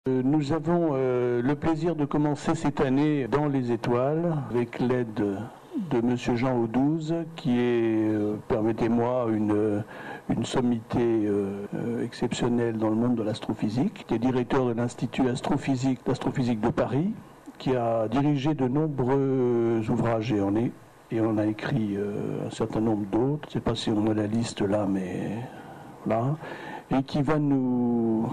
Nous avons le plaisir de commencer cette année dans les étoiles avec l'aide de M. Jean Audouze qui est, permettez-moi, une sommité exceptionnelle dans le monde de l'astrophysique, qui est directeur de l'Institut d'astrophysique de Paris, qui a dirigé de nombreux ouvrages et on a écrit un certain nombre d'autres. Je ne sais pas si on a la liste là, mais voilà. Et qui va nous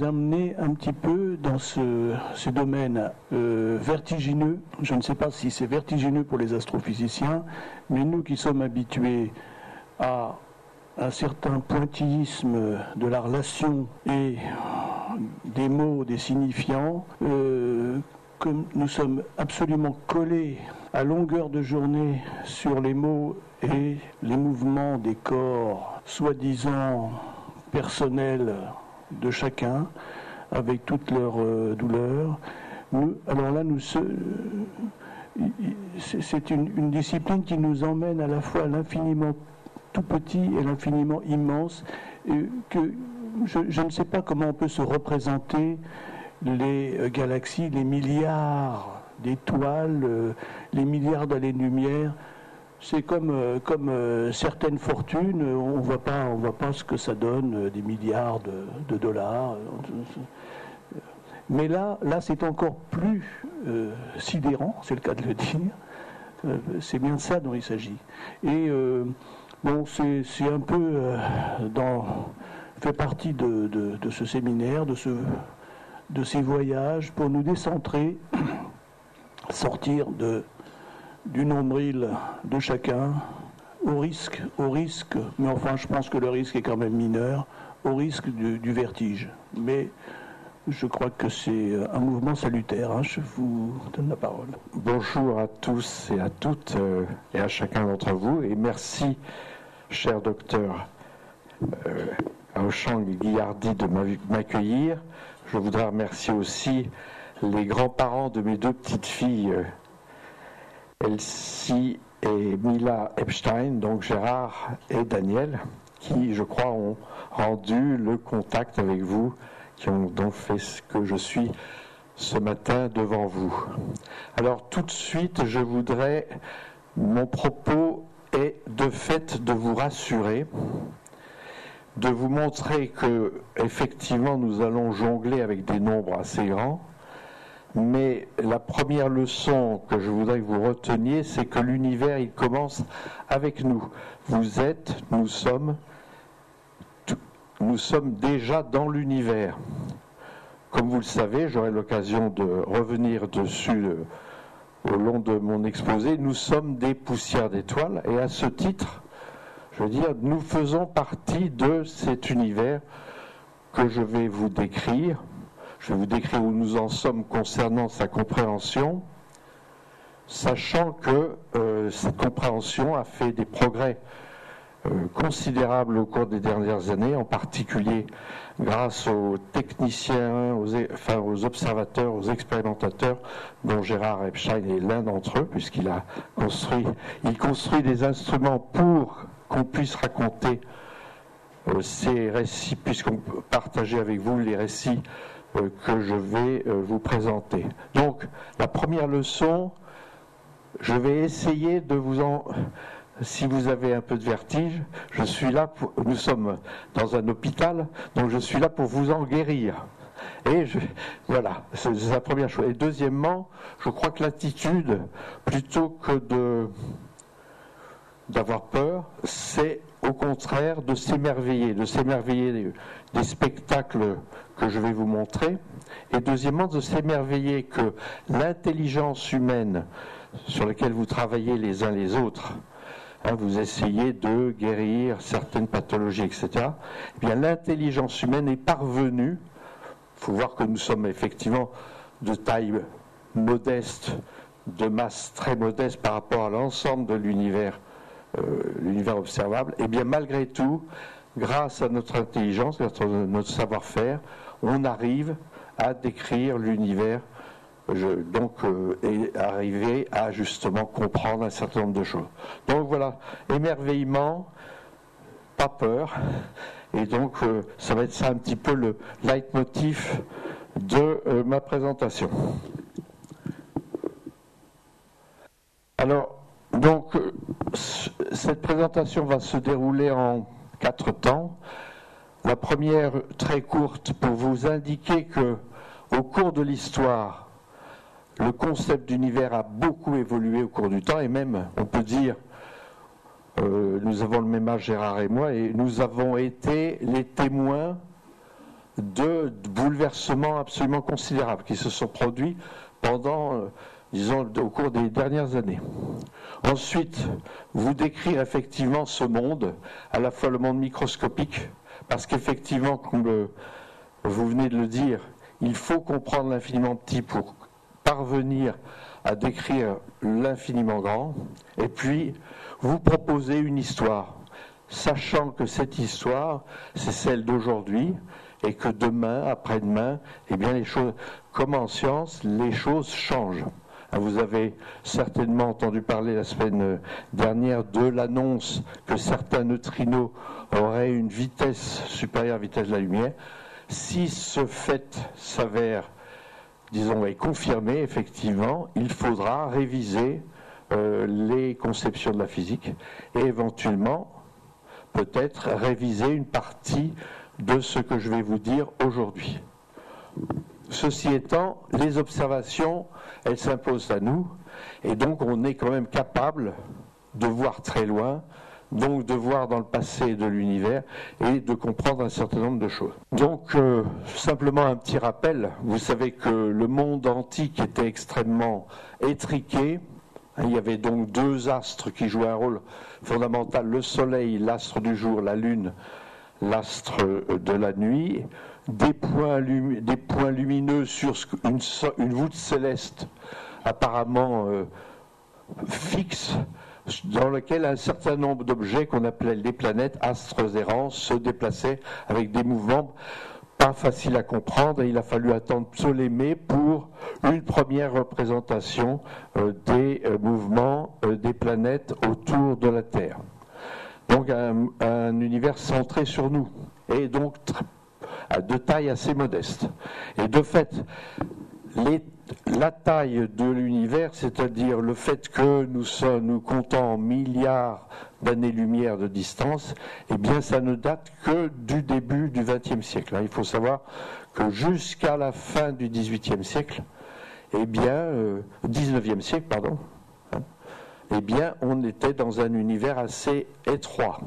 amener un petit peu dans ce domaine vertigineux. Je ne sais pas si c'est vertigineux pour les astrophysiciens, mais nous qui sommes habitués à un certain pointillisme de la relation et des mots, des signifiants, comme nous sommes absolument collés à longueur de journée sur les mots et les mouvements des corps, soi-disant personnels de chacun, avec toutes leurs douleurs. C'est une discipline qui nous emmène à la fois à l'infiniment tout petit et l'infiniment immense, que je ne sais pas comment on peut se représenter les galaxies, les milliards d'étoiles, les milliards d'années-lumière. C'est comme certaines fortunes, on voit pas ce que ça donne, des milliards de dollars. Mais là c'est encore plus sidérant, c'est le cas de le dire. C'est bien de ça dont il s'agit. Et c'est un peu fait partie de ce séminaire, de ces voyages pour nous décentrer, sortir du nombril de chacun, au risque, mais enfin je pense que le risque est quand même mineur, au risque du vertige. Mais je crois que c'est un mouvement salutaire. Je vous donne la parole. Bonjour à tous et à toutes et à chacun d'entre vous, et merci, cher docteur Auchan Guillardi, de m'accueillir. Je voudrais remercier aussi les grands-parents de mes deux petites filles, Elsie et Mila Epstein, donc Gérard et Daniel, qui, je crois, ont rendu le contact avec vous, qui ont donc fait ce que je suis ce matin devant vous. Alors tout de suite, mon propos est de fait de vous rassurer, de vous montrer que effectivement nous allons jongler avec des nombres assez grands, mais la première leçon que je voudrais que vous reteniez, c'est que l'univers, il commence avec nous. Nous sommes déjà dans l'univers. Comme vous le savez, j'aurai l'occasion de revenir dessus au long de mon exposé, nous sommes des poussières d'étoiles, et à ce titre, je veux dire, nous faisons partie de cet univers que je vais vous décrire. Je vais vous décrire où nous en sommes concernant sa compréhension, sachant que cette compréhension a fait des progrès considérables au cours des dernières années, en particulier grâce aux techniciens, aux observateurs, aux expérimentateurs, dont Gérard Epstein est l'un d'entre eux, puisqu'il construit des instruments pour qu'on puisse raconter ces récits, puisqu'on peut partager avec vous les récits que je vais vous présenter. Donc, la première leçon, je vais essayer de si vous avez un peu de vertige, nous sommes dans un hôpital, donc je suis là pour vous en guérir. Voilà, c'est la première chose. Et deuxièmement, je crois que l'attitude, plutôt que d'avoir peur, c'est au contraire de s'émerveiller des spectacles que je vais vous montrer, et deuxièmement de s'émerveiller que l'intelligence humaine sur laquelle vous travaillez les uns les autres, vous essayez de guérir certaines pathologies, etc., eh bien l'intelligence humaine est parvenue, il faut voir que nous sommes effectivement de taille modeste, de masse très modeste par rapport à l'ensemble de l'univers observable, et bien malgré tout, grâce à notre intelligence, notre savoir-faire, on arrive à décrire l'univers, et arriver à justement comprendre un certain nombre de choses. Donc voilà, émerveillement, pas peur, Et donc, ça va être ça un petit peu le leitmotiv de ma présentation. Alors, donc, cette présentation va se dérouler en 4 temps. La première, très courte, pour vous indiquer que, au cours de l'histoire, le concept d'univers a beaucoup évolué au cours du temps, et même, on peut dire, nous avons le même âge, Gérard et moi, et nous avons été les témoins de bouleversements absolument considérables qui se sont produits pendant, disons, au cours des dernières années. Ensuite, vous décrire effectivement ce monde, à la fois le monde microscopique, parce qu'effectivement, comme vous venez de le dire, il faut comprendre l'infiniment petit pour parvenir à décrire l'infiniment grand, et puis vous proposer une histoire, sachant que cette histoire, c'est celle d'aujourd'hui, et que demain, après-demain, eh bien les choses, comme en science, les choses changent. Vous avez certainement entendu parler la semaine dernière de l'annonce que certains neutrinos auraient une vitesse supérieure à la vitesse de la lumière. Si ce fait s'avère, disons, est confirmé, effectivement, il faudra réviser les conceptions de la physique et éventuellement, peut-être, réviser une partie de ce que je vais vous dire aujourd'hui. Ceci étant, les observations, elles s'imposent à nous, et donc on est quand même capable de voir très loin, donc de voir dans le passé de l'univers et de comprendre un certain nombre de choses. Donc, simplement un petit rappel, vous savez que le monde antique était extrêmement étriqué. Il y avait donc 2 astres qui jouaient un rôle fondamental, le Soleil, l'astre du jour, la Lune, l'astre de la nuit, des points lumineux sur une voûte céleste apparemment fixe, dans lequel un certain nombre d'objets qu'on appelait les planètes, astres errants, se déplaçaient avec des mouvements pas faciles à comprendre, et il a fallu attendre Ptolémée pour une première représentation des mouvements des planètes autour de la Terre. Donc un univers centré sur nous, et donc de taille assez modeste. Et de fait, la taille de l'univers, c'est-à-dire le fait que nous comptons en milliards d'années-lumière de distance, eh bien ça ne date que du début du XXe siècle. Il faut savoir que jusqu'à la fin du XVIIIe siècle, eh bien, XIXe siècle, pardon, eh bien, on était dans un univers assez étroit.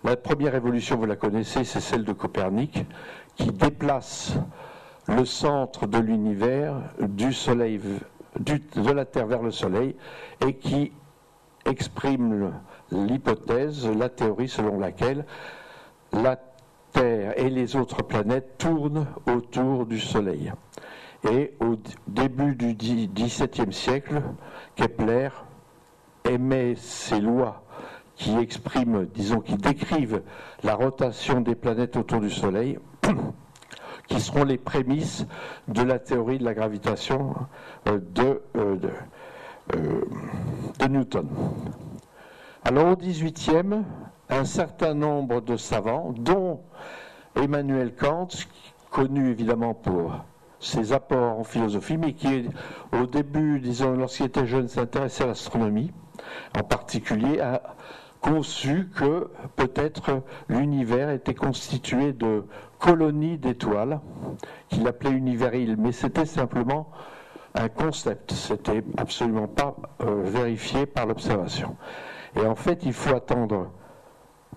La première évolution, vous la connaissez, c'est celle de Copernic, qui déplace le centre de l'univers du Soleil, de la Terre vers le Soleil, et qui exprime l'hypothèse, la théorie selon laquelle la Terre et les autres planètes tournent autour du Soleil. Et au début du XVIIe siècle, Kepler émet ces lois qui expriment, disons, qui décrivent la rotation des planètes autour du Soleil, qui seront les prémices de la théorie de la gravitation de Newton. Alors au XVIIIe, un certain nombre de savants, dont Emmanuel Kant, connu évidemment pour ses apports en philosophie, mais qui au début, disons, lorsqu'il était jeune, s'intéressait à l'astronomie, en particulier, a conçu que peut-être l'univers était constitué de colonies d'étoiles, qu'il appelait univéril, mais c'était simplement un concept, c'était absolument pas vérifié par l'observation. Et en fait, il faut attendre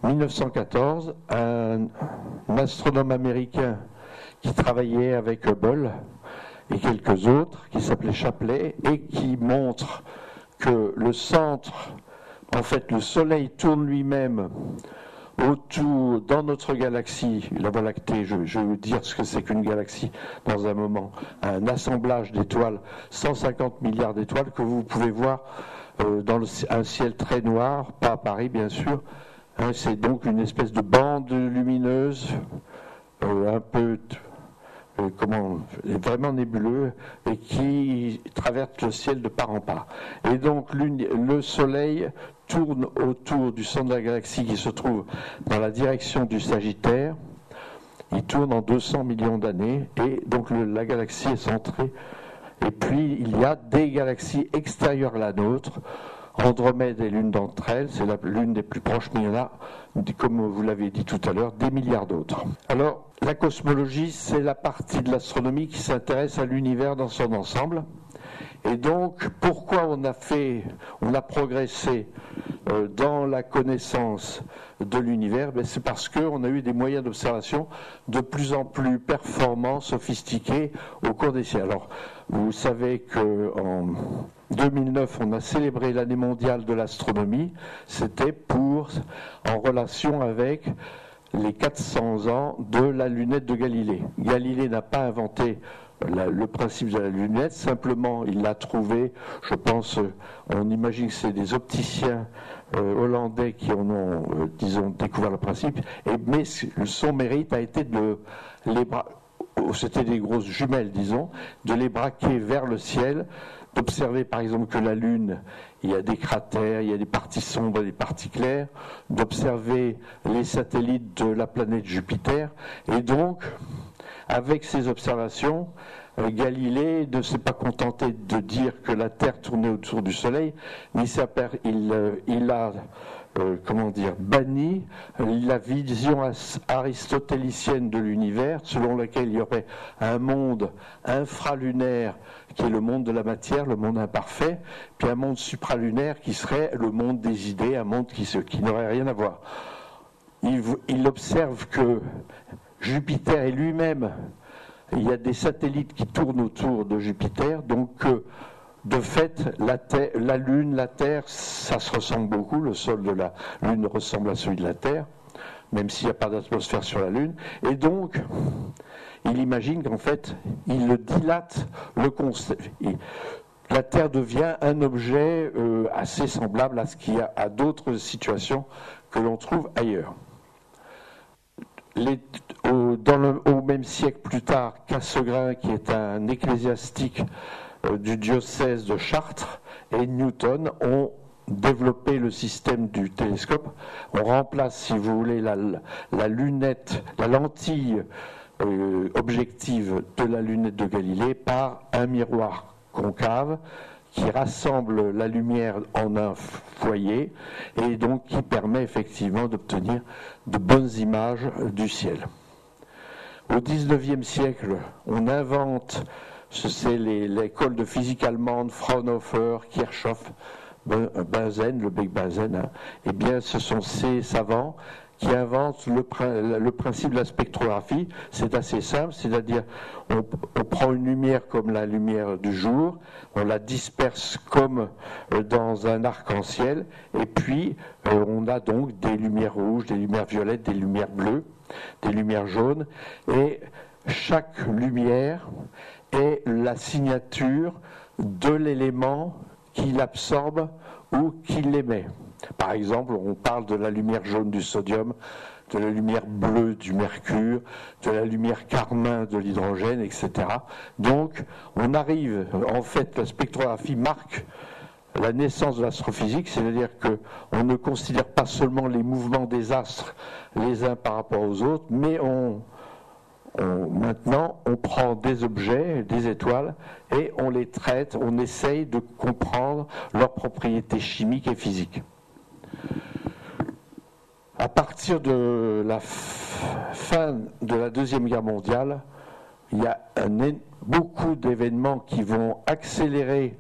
1914, un astronome américain qui travaillait avec Hubble et quelques autres, qui s'appelait Shapley, et qui montre que le centre, en fait, le Soleil tourne lui-même autour, dans notre galaxie, la Voie lactée, je vais vous dire ce que c'est qu'une galaxie dans un moment, un assemblage d'étoiles, 150 milliards d'étoiles que vous pouvez voir dans un ciel très noir, pas à Paris bien sûr. C'est donc une espèce de bande lumineuse, un peu vraiment nébuleux et qui traverse le ciel de part en part. Et donc le Soleil tourne autour du centre de la galaxie qui se trouve dans la direction du Sagittaire. Il tourne en 200 millions d'années et donc la galaxie est centrée. Et puis il y a des galaxies extérieures à la nôtre. Andromède est l'une d'entre elles, c'est l'une des plus proches, mais il y en a, comme vous l'avez dit tout à l'heure, des milliards d'autres. Alors, la cosmologie, c'est la partie de l'astronomie qui s'intéresse à l'univers dans son ensemble. Et donc, pourquoi on a progressé dans la connaissance de l'univers? C'est parce qu'on a eu des moyens d'observation de plus en plus performants, sophistiqués au cours des siècles. Alors, vous savez qu'en 2009, on a célébré l'année mondiale de l'astronomie. C'était en relation avec les 400 ans de la lunette de Galilée. Galilée n'a pas inventé le principe de la lunette, simplement il l'a trouvé, je pense, on imagine que c'est des opticiens hollandais qui en ont, découvert le principe, mais son mérite a été c'était des grosses jumelles, de les braquer vers le ciel, d'observer par exemple que la Lune, il y a des cratères, il y a des parties sombres et des parties claires, d'observer les satellites de la planète Jupiter, et donc, avec ces observations, Galilée ne s'est pas contenté de dire que la Terre tournait autour du Soleil, mais il a banni la vision aristotélicienne de l'univers, selon laquelle il y aurait un monde infralunaire qui est le monde de la matière, le monde imparfait, puis un monde supralunaire qui serait le monde des idées, un monde qui n'aurait rien à voir. Il observe que Jupiter est lui-même, il y a des satellites qui tournent autour de Jupiter, donc de fait, la Lune, la Terre, ça se ressemble beaucoup, le sol de la Lune ressemble à celui de la Terre, même s'il n'y a pas d'atmosphère sur la Lune, et donc il imagine qu'en fait, il le dilate, la Terre devient un objet assez semblable à ce qu'il y a à d'autres situations que l'on trouve ailleurs. Au même siècle plus tard, Cassegrain, qui est un ecclésiastique du diocèse de Chartres, et Newton ont développé le système du télescope. On remplace, si vous voulez, la lunette, la lentille objective de la lunette de Galilée par un miroir concave qui rassemble la lumière en un foyer et donc qui permet effectivement d'obtenir de bonnes images du ciel. Au XIXe siècle, on invente, c'est l'école de physique allemande, Fraunhofer, Kirchhoff, Bunsen, le Big Bunsen, eh bien ce sont ces savants qui inventent le principe de la spectrographie. C'est assez simple, c'est-à-dire on prend une lumière comme la lumière du jour, on la disperse comme dans un arc-en-ciel, et puis on a donc des lumières rouges, des lumières violettes, des lumières bleues, des lumières jaunes, et chaque lumière est la signature de l'élément qui l'absorbe ou qui l'émet. Par exemple, on parle de la lumière jaune du sodium, de la lumière bleue du mercure, de la lumière carmin de l'hydrogène, etc. Donc, on arrive, en fait, la spectrographie marque la naissance de l'astrophysique, c'est-à-dire qu'on ne considère pas seulement les mouvements des astres les uns par rapport aux autres, mais maintenant, on prend des objets, des étoiles, et on les traite, on essaye de comprendre leurs propriétés chimiques et physiques. À partir de la fin de la Deuxième Guerre mondiale, il y a beaucoup d'événements qui vont accélérer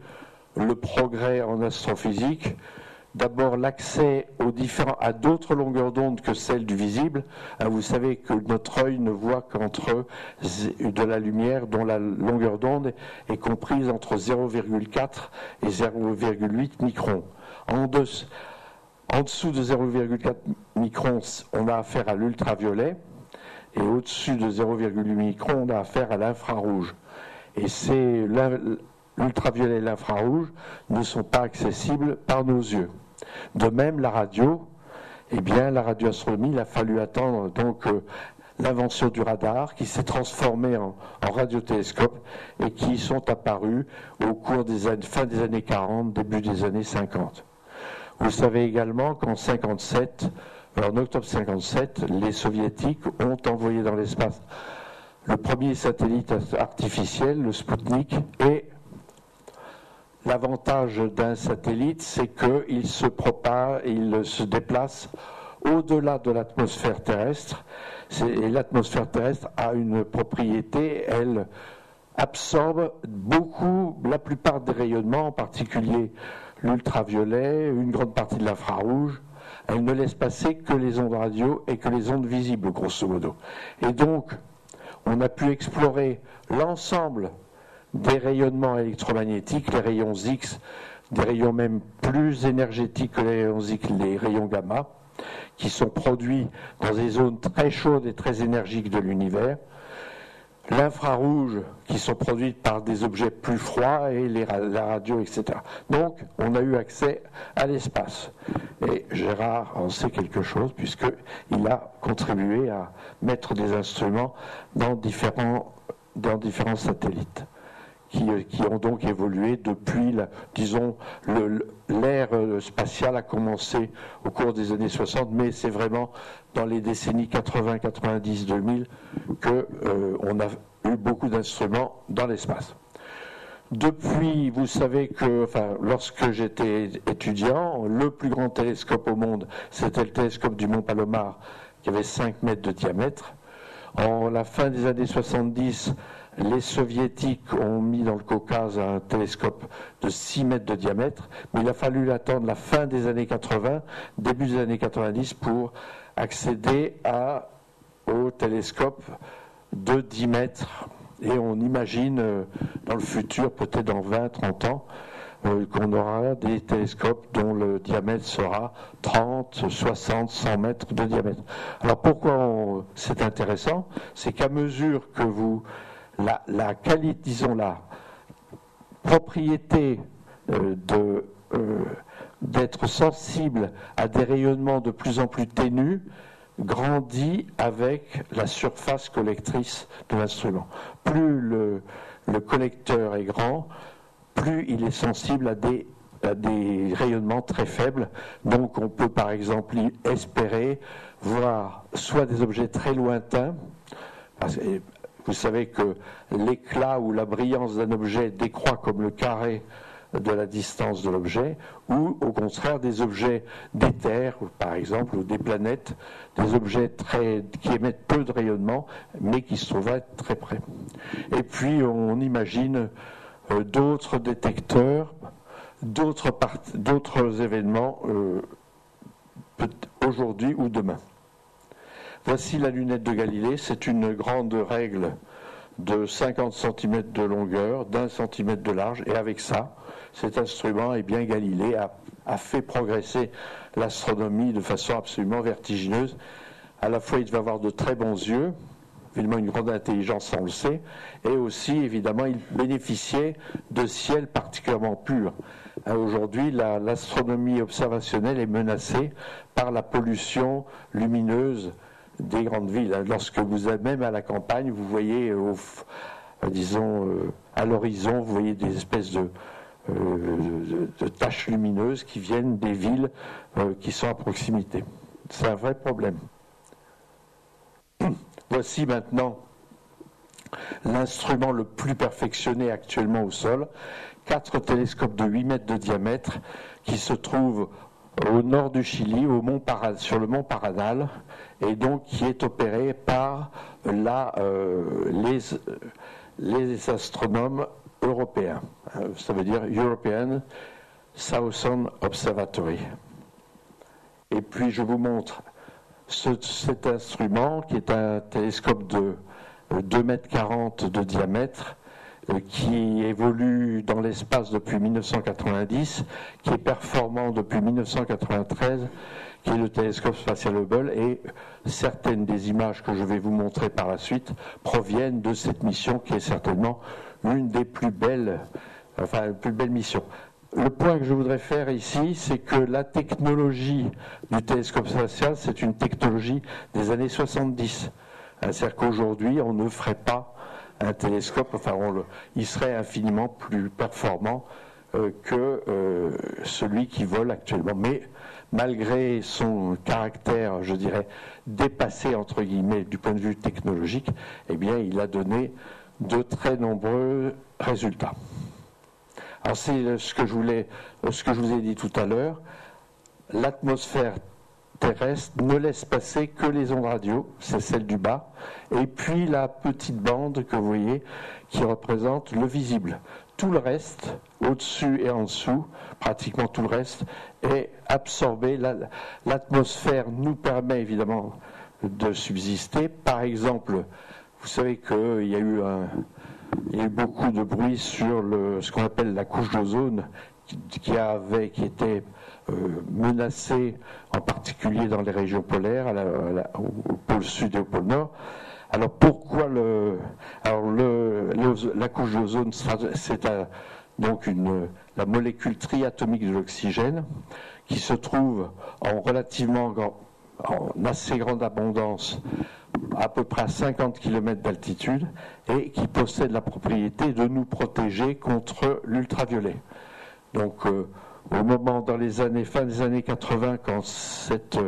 le progrès en astrophysique. D'abord, l'accès à d'autres longueurs d'onde que celles du visible. Vous savez que notre œil ne voit qu'entre de la lumière dont la longueur d'onde est comprise entre 0,4 et 0,8 microns. En dessous de 0,4 microns, on a affaire à l'ultraviolet, et au-dessus de 0,8 microns, on a affaire à l'infrarouge. Et l'ultraviolet et l'infrarouge ne sont pas accessibles par nos yeux. De même, la radio, la radioastronomie, il a fallu attendre donc l'invention du radar qui s'est transformé en radiotélescope et qui sont apparus au cours des fin des années 40, début des années 50. Vous savez également qu'en 57, en octobre 57, les soviétiques ont envoyé dans l'espace le premier satellite artificiel, le Sputnik, et l'avantage d'un satellite, c'est qu'il se propage, il se déplace au-delà de l'atmosphère terrestre. Et l'atmosphère terrestre a une propriété, elle absorbe beaucoup, la plupart des rayonnements, en particulier l'ultraviolet, une grande partie de l'infrarouge. Elle ne laisse passer que les ondes radio et que les ondes visibles, grosso modo. Et donc, on a pu explorer l'ensemble des rayonnements électromagnétiques, les rayons X, des rayons même plus énergétiques que les rayons X, les rayons gamma, qui sont produits dans des zones très chaudes et très énergiques de l'univers, l'infrarouge, qui sont produites par des objets plus froids, et la radio, etc. Donc, on a eu accès à l'espace. Et Gérard en sait quelque chose, puisqu'il a contribué à mettre des instruments dans différents satellites, qui ont donc évolué depuis, disons, l'ère spatiale a commencé au cours des années 60, mais c'est vraiment dans les décennies 80, 90, 2000 qu'on a eu beaucoup d'instruments dans l'espace. Depuis, vous savez que, lorsque j'étais étudiant, le plus grand télescope au monde, c'était le télescope du Mont Palomar, qui avait 5 mètres de diamètre. En la fin des années 70, les soviétiques ont mis dans le Caucase un télescope de 6 mètres de diamètre, mais il a fallu attendre la fin des années 80, début des années 90 pour accéder au télescope de 10 mètres. Et on imagine dans le futur, peut-être dans 20, 30 ans, qu'on aura des télescopes dont le diamètre sera 30, 60, 100 mètres de diamètre. Alors pourquoi c'est intéressant? C'est qu'à mesure que la qualité, disons la propriété d'être sensible à des rayonnements de plus en plus ténus grandit avec la surface collectrice de l'instrument. Plus le collecteur est grand, plus il est sensible à des rayonnements très faibles. Donc on peut par exemple espérer voir soit des objets très lointains, parce que vous savez que l'éclat ou la brillance d'un objet décroît comme le carré de la distance de l'objet, ou au contraire des objets d'éther, par exemple, ou des planètes, des objets qui émettent peu de rayonnement, mais qui se trouvent être très près. Et puis on imagine d'autres détecteurs, d'autres événements aujourd'hui ou demain. Voici la lunette de Galilée, c'est une grande règle de 50 cm de longueur, d'1 cm de large, et avec ça, cet instrument, Galilée a fait progresser l'astronomie de façon absolument vertigineuse. À la fois, il devait avoir de très bons yeux, évidemment une grande intelligence, on le sait, et aussi, évidemment, il bénéficiait de ciel particulièrement pur. Aujourd'hui, l'astronomie observationnelle est menacée par la pollution lumineuse des grandes villes. Lorsque vous êtes même à la campagne, vous voyez, à l'horizon, vous voyez des espèces de taches lumineuses qui viennent des villes qui sont à proximité. C'est un vrai problème. Voici maintenant l'instrument le plus perfectionné actuellement au sol, 4 télescopes de 8 mètres de diamètre qui se trouvent au nord du Chili, sur le mont Paranal, et donc qui est opéré par les astronomes européens. Ça veut dire European Southern Observatory. Et puis je vous montre cet instrument qui est un télescope de 2,40 mètres de diamètre, qui évolue dans l'espace depuis 1990, qui est performant depuis 1993, qui est le télescope spatial Hubble, et certaines des images que je vais vous montrer par la suite proviennent de cette mission qui est certainement une des plus belles missions. Le point que je voudrais faire ici, c'est que la technologie du télescope spatial, c'est une technologie des années 70. C'est-à-dire qu'aujourd'hui, on ne ferait pas un télescope, il serait infiniment plus performant que celui qui vole actuellement. Mais malgré son caractère, je dirais, dépassé, entre guillemets, du point de vue technologique, eh bien, il a donné de très nombreux résultats. Alors, c'est ce que je vous ai dit tout à l'heure. L'atmosphère terrestre ne laisse passer que les ondes radio, c'est celle du bas, et puis la petite bande que vous voyez qui représente le visible. Tout le reste, au-dessus et en dessous, pratiquement tout le reste, est absorbé. L'atmosphère nous permet évidemment de subsister. Par exemple, vous savez qu'il y a eu beaucoup de bruit sur ce qu'on appelle la couche d'ozone qui était menacée, en particulier dans les régions polaires, au pôle sud et au pôle nord. Alors pourquoi la couche d'ozone, c'est donc la molécule triatomique de l'oxygène qui se trouve en assez grande abondance, à peu près à 50 km d'altitude, et qui possède la propriété de nous protéger contre l'ultraviolet. Donc au moment, fin des années 80, quand cette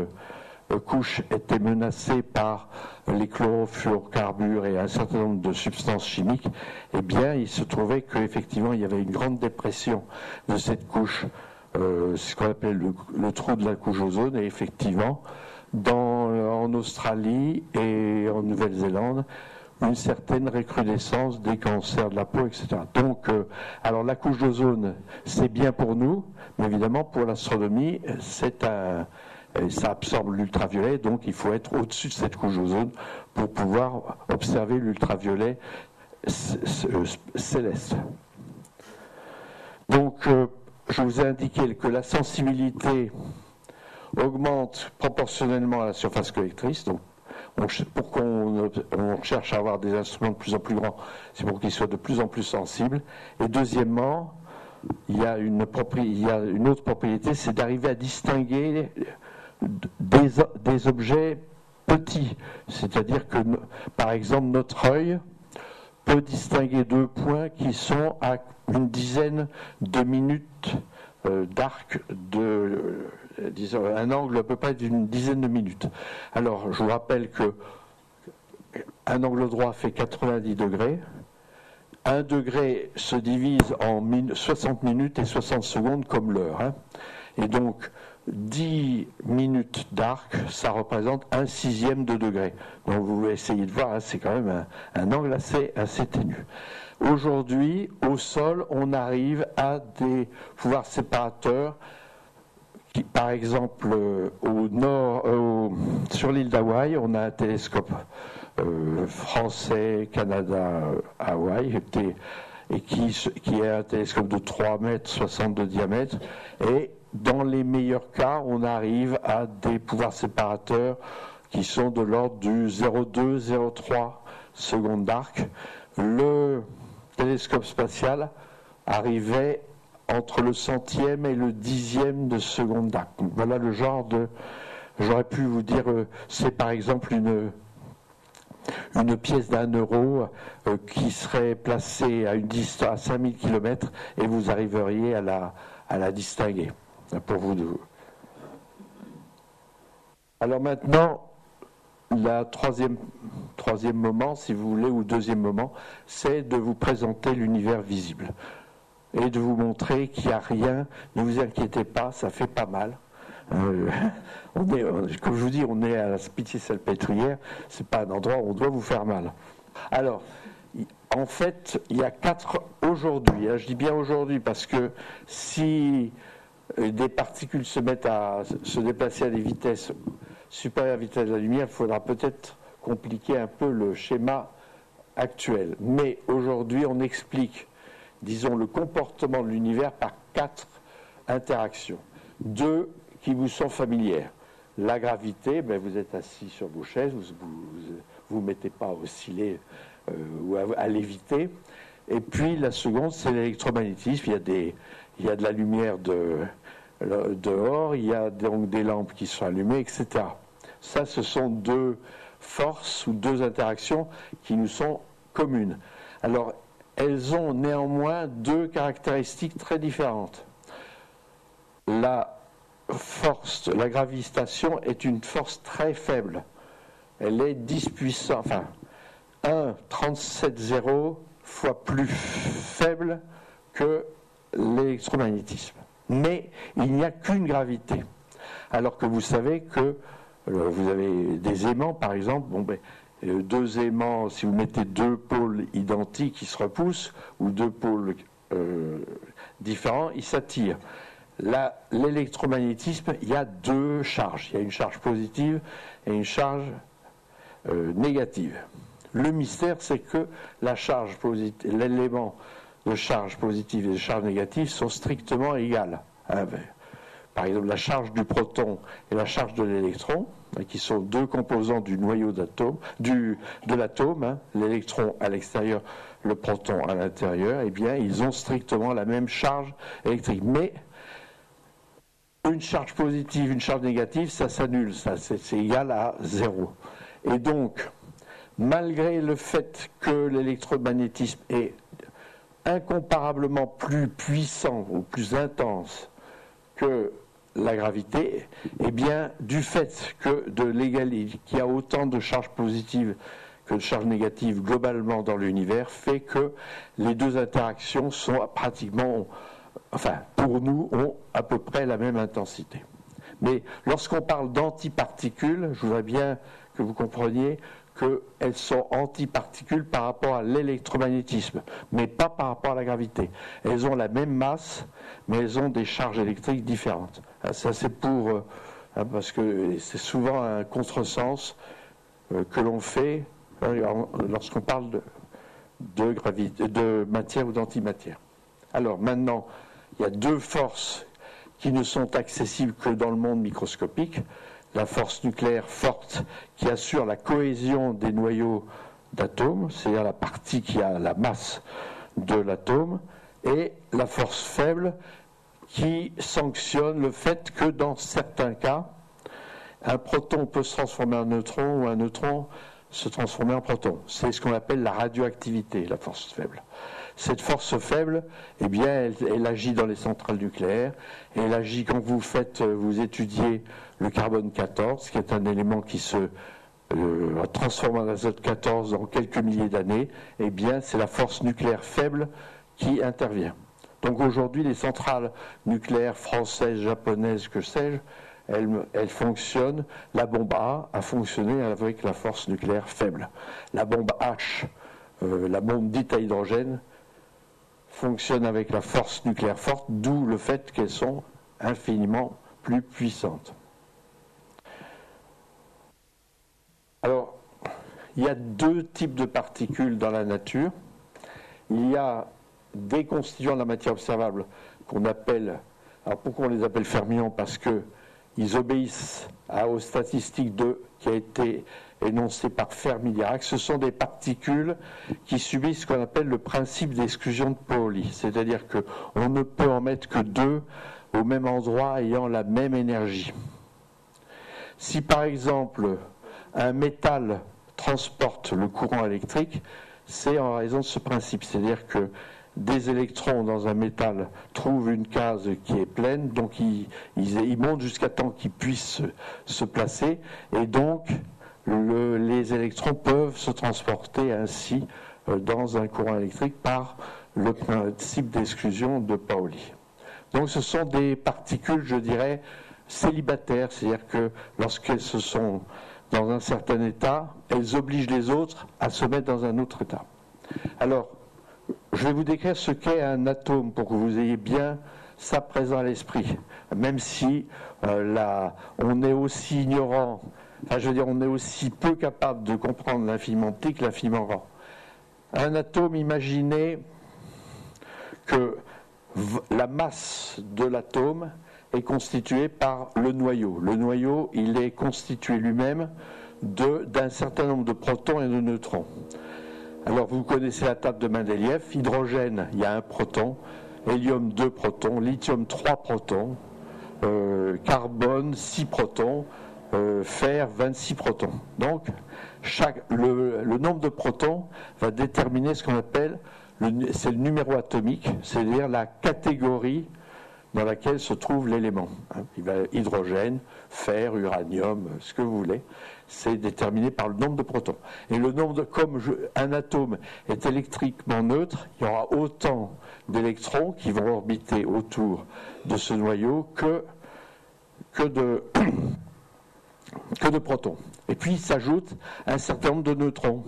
couche était menacée par les chlorofluorocarbures et un certain nombre de substances chimiques, eh bien, il se trouvait qu'effectivement, il y avait une grande dépression de cette couche, ce qu'on appelle le trou de la couche ozone, et effectivement, en Australie et en Nouvelle-Zélande, une certaine recrudescence des cancers de la peau, etc. Donc, alors la couche d'ozone, c'est bien pour nous, mais évidemment, pour l'astronomie, ça absorbe l'ultraviolet, donc il faut être au-dessus de cette couche d'ozone pour pouvoir observer l'ultraviolet céleste. Donc, je vous ai indiqué que la sensibilité augmente proportionnellement à la surface collectrice. Donc, pourquoi on cherche à avoir des instruments de plus en plus grands, c'est pour qu'ils soient de plus en plus sensibles. Et deuxièmement, il y a une autre propriété, c'est d'arriver à distinguer des objets petits. C'est-à-dire que, par exemple, notre œil peut distinguer deux points qui sont à une dizaine de minutes d'arc disons, un angle à peu près d'une dizaine de minutes. Alors, je vous rappelle que un angle droit fait 90 degrés. 1 degré se divise en 60 minutes et 60 secondes comme l'heure. Hein. Et donc, 10 minutes d'arc, ça représente 1/6 de degré. Donc, vous essayez de voir, hein, c'est quand même un angle assez ténu. Aujourd'hui, au sol, on arrive à des pouvoirs séparateurs qui, par exemple, au nord, sur l'île d'Hawaï, on a un télescope français, Canada, Hawaï, et qui est un télescope de 3,60 m de diamètre. Et dans les meilleurs cas, on arrive à des pouvoirs séparateurs qui sont de l'ordre du 0,2-0,3 secondes d'arc. Le télescope spatial arrivait entre le centième et le dixième de seconde d'arc. Voilà le genre de... J'aurais pu vous dire, c'est par exemple une pièce d'1 € qui serait placée à une distance à 5000 km et vous arriveriez à la distinguer. Pour vous deux. Alors maintenant, le troisième moment, si vous voulez, ou deuxième moment, c'est de vous présenter l'univers visible et de vous montrer qu'il n'y a rien. Ne vous inquiétez pas, ça fait pas mal. Comme je vous dis, on est à la Pitié-Salpêtrière, c'est pas un endroit où on doit vous faire mal. Alors, en fait, il y a 4 aujourd'hui. Je dis bien aujourd'hui parce que si des particules se mettent à se déplacer à des vitesses supérieures à la vitesse de la lumière, il faudra peut-être compliquer un peu le schéma actuel. Mais aujourd'hui, on explique, disons, le comportement de l'univers par 4 interactions. 2 qui vous sont familières. La gravité, vous êtes assis sur vos chaises, vous ne mettez pas à osciller ou à léviter. Et puis la seconde, c'est l'électromagnétisme. Il y a de la lumière dehors, il y a donc des lampes qui sont allumées, etc. Ça, ce sont 2 forces ou deux interactions qui nous sont communes. Alors, elles ont néanmoins deux caractéristiques très différentes. La force, la gravitation est une force très faible. Elle est 10 puissance, enfin 1,37,0 fois plus faible que l'électromagnétisme. Mais il n'y a qu'une gravité. Alors que vous savez que vous avez des aimants, par exemple, deux aimants, si vous mettez deux pôles identiques, ils se repoussent, ou deux pôles différents, ils s'attirent. L'électromagnétisme, il y a deux charges. Il y a une charge positive et une charge négative. Le mystère, c'est que la charge positive, l'élément de charge positive et de charge négative sont strictement égales. Par exemple, la charge du proton et la charge de l'électron, qui sont deux composants du noyau d'atome, de l'atome, l'électron à l'extérieur, le proton à l'intérieur, eh bien, ils ont strictement la même charge électrique. Mais une charge positive, une charge négative, ça s'annule, c'est égal à 0. Et donc, malgré le fait que l'électromagnétisme est incomparablement plus puissant ou plus intense que la gravité, eh bien, du fait qu'il y a autant de charges positives que de charges négatives globalement dans l'univers, fait que les deux interactions sont pratiquement, pour nous, ont à peu près la même intensité. Mais lorsqu'on parle d'antiparticules, je voudrais bien que vous compreniez qu'elles sont antiparticules par rapport à l'électromagnétisme, mais pas par rapport à la gravité. Elles ont la même masse, mais elles ont des charges électriques différentes. Ça, c'est parce que c'est souvent un contresens que l'on fait lorsqu'on parle de matière ou d'antimatière. Alors maintenant, il y a deux forces qui ne sont accessibles que dans le monde microscopique. La force nucléaire forte qui assure la cohésion des noyaux d'atomes, c'est-à-dire la partie qui a la masse de l'atome, et la force faible qui sanctionne le fait que dans certains cas, un proton peut se transformer en neutron ou un neutron se transformer en proton. C'est ce qu'on appelle la radioactivité, la force faible. Cette force faible, eh bien, elle agit dans les centrales nucléaires, et elle agit quand vous étudiez le carbone 14, qui est un élément qui se transforme en azote 14 dans quelques milliers d'années, eh bien, c'est la force nucléaire faible qui intervient. Donc aujourd'hui, les centrales nucléaires françaises, japonaises, que sais-je, elles fonctionnent. La bombe A fonctionné avec la force nucléaire faible. La bombe H, la bombe dite à hydrogène, fonctionne avec la force nucléaire forte, d'où le fait qu'elles sont infiniment plus puissantes. Alors, il y a deux types de particules dans la nature. Il y a des constituants de la matière observable qu'on appelle, alors pourquoi on les appelle fermions? Parce qu'ils obéissent aux statistiques qui a été énoncé par Fermi-Dirac. Ce sont des particules qui subissent ce qu'on appelle le principe d'exclusion de Pauli, c'est-à-dire qu'on ne peut en mettre que deux au même endroit ayant la même énergie. Si par exemple un métal transporte le courant électrique, c'est en raison de ce principe, c'est-à-dire que des électrons dans un métal trouvent une case qui est pleine, donc ils montent jusqu'à temps qu'ils puissent se placer, et donc les électrons peuvent se transporter ainsi dans un courant électrique par le principe d'exclusion de Pauli. Donc ce sont des particules, je dirais, célibataires, c'est-à-dire que lorsqu'elles se sont dans un certain état, elles obligent les autres à se mettre dans un autre état. Alors, je vais vous décrire ce qu'est un atome pour que vous ayez bien ça présent à l'esprit, même si on est aussi ignorant, on est aussi peu capable de comprendre l'infiniment petit que l'infiniment grand. Un atome, imaginez que la masse de l'atome est constituée par le noyau. Le noyau, il est constitué lui-même d'un certain nombre de protons et de neutrons. Alors vous connaissez la table de Mendeleïev, hydrogène, il y a un proton, hélium 2 protons, lithium 3 protons, carbone 6 protons, fer 26 protons. Donc le nombre de protons va déterminer ce qu'on appelle c'est le numéro atomique, c'est-à-dire la catégorie dans laquelle se trouve l'élément. Il va hydrogène, fer, uranium, ce que vous voulez. C'est déterminé par le nombre de protons. Et le nombre un atome est électriquement neutre, il y aura autant d'électrons qui vont orbiter autour de ce noyau que de protons. Et puis il s'ajoute un certain nombre de neutrons.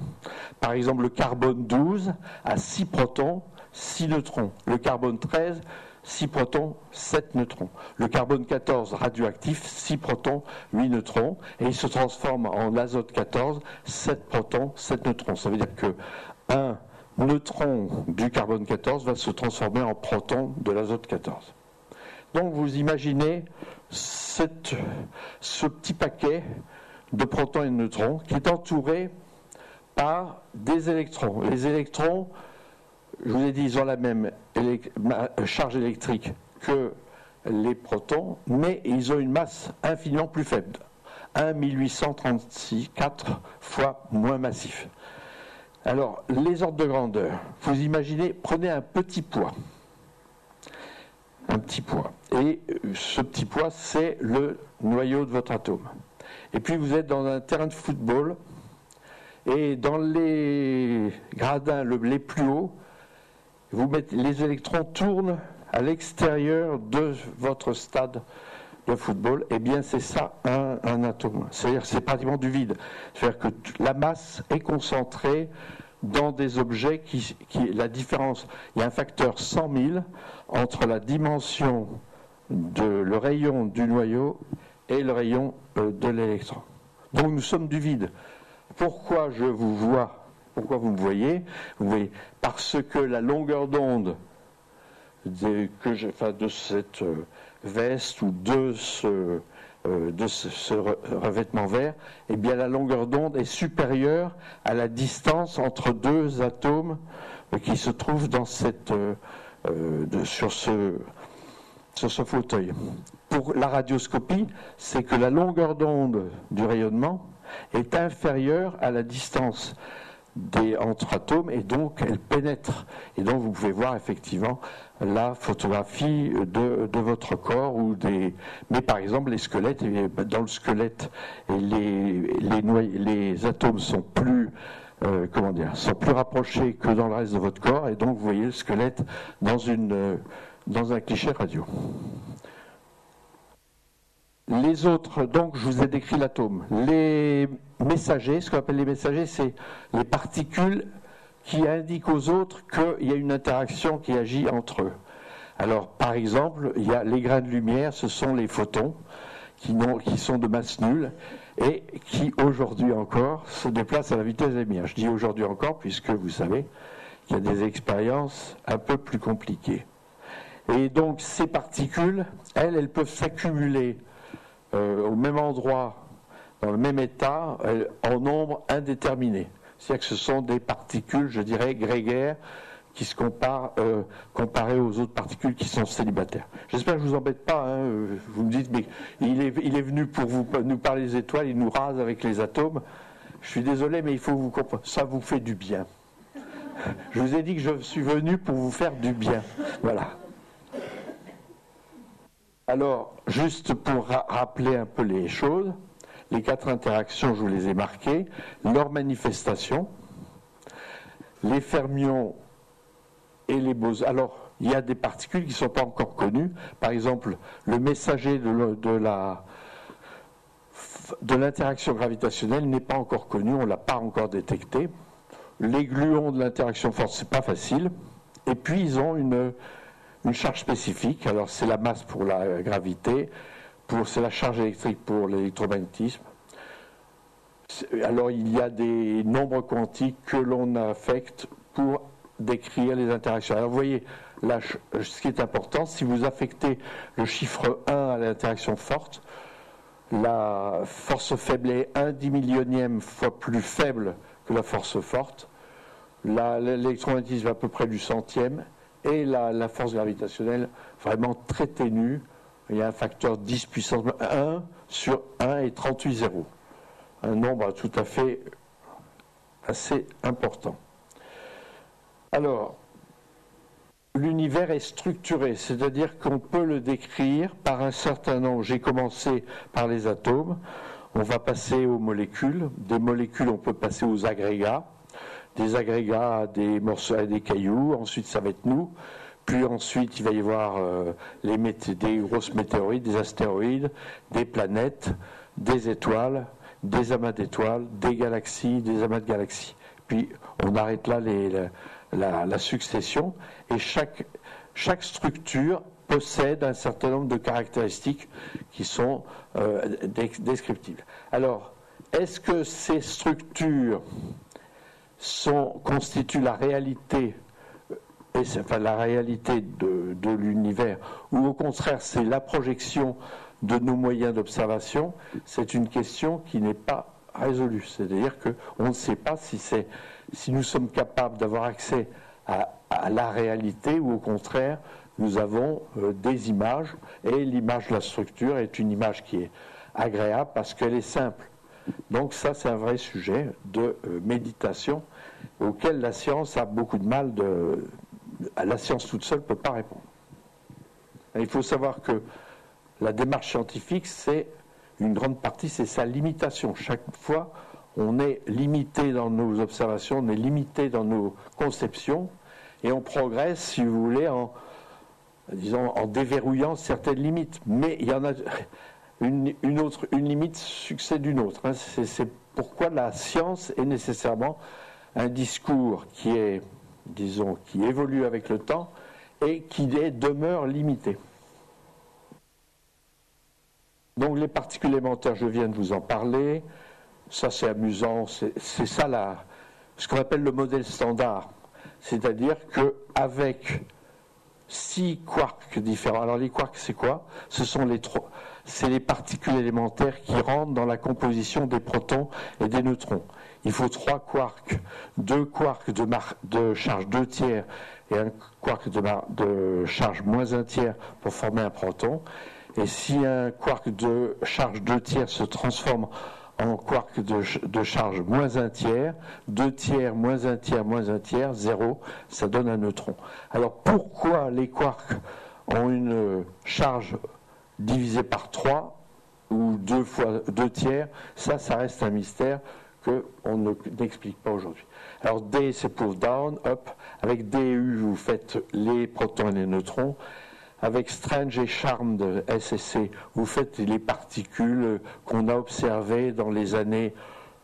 Par exemple, le carbone 12 a 6 protons, 6 neutrons. Le carbone 13, 6 protons, 7 neutrons. Le carbone 14 radioactif, 6 protons, 8 neutrons. Et il se transforme en azote 14, 7 protons, 7 neutrons. Ça veut dire que un neutron du carbone 14 va se transformer en proton de l'azote 14. Donc vous imaginez ce petit paquet de protons et de neutrons qui est entouré par des électrons. Les électrons, je vous ai dit, ils ont la même charge électrique que les protons, mais ils ont une masse infiniment plus faible, 1 fois moins massif. Alors, les ordres de grandeur, vous imaginez, prenez un petit poids, et ce petit poids, c'est le noyau de votre atome. Et puis vous êtes dans un terrain de football, et dans les gradins les plus hauts, les électrons tournent à l'extérieur de votre stade de football. Eh bien, c'est ça un atome. C'est-à-dire c'est pratiquement du vide. C'est-à-dire que la masse est concentrée dans des objets la différence, il y a un facteur 100 000 entre la dimension le rayon du noyau et le rayon de l'électron. Donc nous sommes du vide. Pourquoi je vous vois? Pourquoi vous me voyez? Vous voyez parce que la longueur d'onde de cette veste ou de ce revêtement vert, eh bien la longueur d'onde est supérieure à la distance entre deux atomes qui se trouvent dans sur ce fauteuil. Pour la radioscopie, c'est que la longueur d'onde du rayonnement est inférieure à la distance entre atomes et donc elle pénètre. Et donc vous pouvez voir effectivement la photographie de votre corps mais par exemple les squelettes, dans le squelette les atomes sont plus sont plus rapprochés que dans le reste de votre corps et donc vous voyez le squelette dans un cliché radio. Les autres, donc je vous ai décrit l'atome. Les messagers, ce qu'on appelle les messagers, c'est les particules qui indiquent aux autres qu'il y a une interaction qui agit entre eux. Alors par exemple, il y a les grains de lumière, ce sont les photons qui sont de masse nulle et qui aujourd'hui encore se déplacent à la vitesse de la lumière. Je dis aujourd'hui encore puisque vous savez qu'il y a des expériences un peu plus compliquées. Et donc ces particules, elles peuvent s'accumuler au même endroit, dans le même état, en nombre indéterminé. C'est-à-dire que ce sont des particules, je dirais, grégaires, qui se comparées aux autres particules qui sont célibataires. J'espère que je ne vous embête pas. Hein. Vous me dites, mais il est venu pour nous parler des étoiles, il nous rase avec les atomes. Je suis désolé, mais il faut vous comprendre. Ça vous fait du bien. Je vous ai dit que je suis venu pour vous faire du bien. Voilà. Alors, juste pour rappeler un peu les choses, les 4 interactions, je vous les ai marquées, leurs manifestations, les fermions et les bosons. Alors, il y a des particules qui ne sont pas encore connues. Par exemple, le messager de l'interaction gravitationnelle n'est pas encore connu, on ne l'a pas encore détecté. Les gluons de l'interaction forte, c'est pas facile. Et puis, ils ont une charge spécifique. Alors, c'est la masse pour la gravité, c'est la charge électrique pour l'électromagnétisme. Alors, il y a des nombres quantiques que l'on affecte pour décrire les interactions. Alors, vous voyez, là, ce qui est important, si vous affectez le chiffre 1 à l'interaction forte, la force faible est 1/10 fois plus faible que la force forte. L'électromagnétisme est à peu près du centième. Et la force gravitationnelle, vraiment très ténue, il y a un facteur 10 puissance 1 sur 1 et 38 zéros. Un nombre tout à fait assez important. Alors, l'univers est structuré, c'est-à-dire qu'on peut le décrire par un certain nombre. J'ai commencé par les atomes, on va passer aux molécules. Des molécules, on peut passer aux agrégats. Des agrégats à des morceaux, à des cailloux. Ensuite, ça va être nous. Puis ensuite, il va y avoir des grosses météorites, des astéroïdes, des planètes, des étoiles, des amas d'étoiles, des galaxies, des amas de galaxies. Puis on arrête là la succession, et chaque structure possède un certain nombre de caractéristiques qui sont descriptives. Alors, est-ce que ces structures constituent la réalité, la réalité de l'univers, ou au contraire c'est la projection de nos moyens d'observation? C'est une question qui n'est pas résolue. C'est-à-dire qu'on ne sait pas si nous sommes capables d'avoir accès à la réalité, ou au contraire nous avons des images, et l'image de la structure est une image qui est agréable parce qu'elle est simple. Donc ça, c'est un vrai sujet de méditation auquel la science a beaucoup de mal. La science toute seule ne peut pas répondre. Et il faut savoir que la démarche scientifique, c'est une grande partie, c'est sa limitation. Chaque fois, on est limité dans nos observations, on est limité dans nos conceptions, et on progresse, si vous voulez, en déverrouillant certaines limites. Mais il y en a une limite succède une autre. C'est pourquoi la science est nécessairement un discours qui évolue avec le temps et qui demeure limité. Donc les particules élémentaires, je viens de vous en parler. Ça, c'est amusant. C'est ça ce qu'on appelle le modèle standard. C'est-à-dire qu'avec 6 quarks différents. Alors les quarks, c'est quoi? C'est les particules élémentaires qui rentrent dans la composition des protons et des neutrons. Il faut 3 quarks, 2 quarks de charge 2 tiers et un quark de charge moins 1 tiers pour former un proton. Et si un quark de charge 2 tiers se transforme en quark de charge moins 1 tiers, 2 tiers, moins 1 tiers, moins 1 tiers, 0, ça donne un neutron. Alors pourquoi les quarks ont une charge divisée par 3 ou 2 fois 2 tiers, ça reste un mystère qu'on n'explique pas aujourd'hui. Alors D, c'est pour down, up. Avec D et U, vous faites les protons et les neutrons. Avec Strange et Charm de S et C, vous faites les particules qu'on a observées dans les années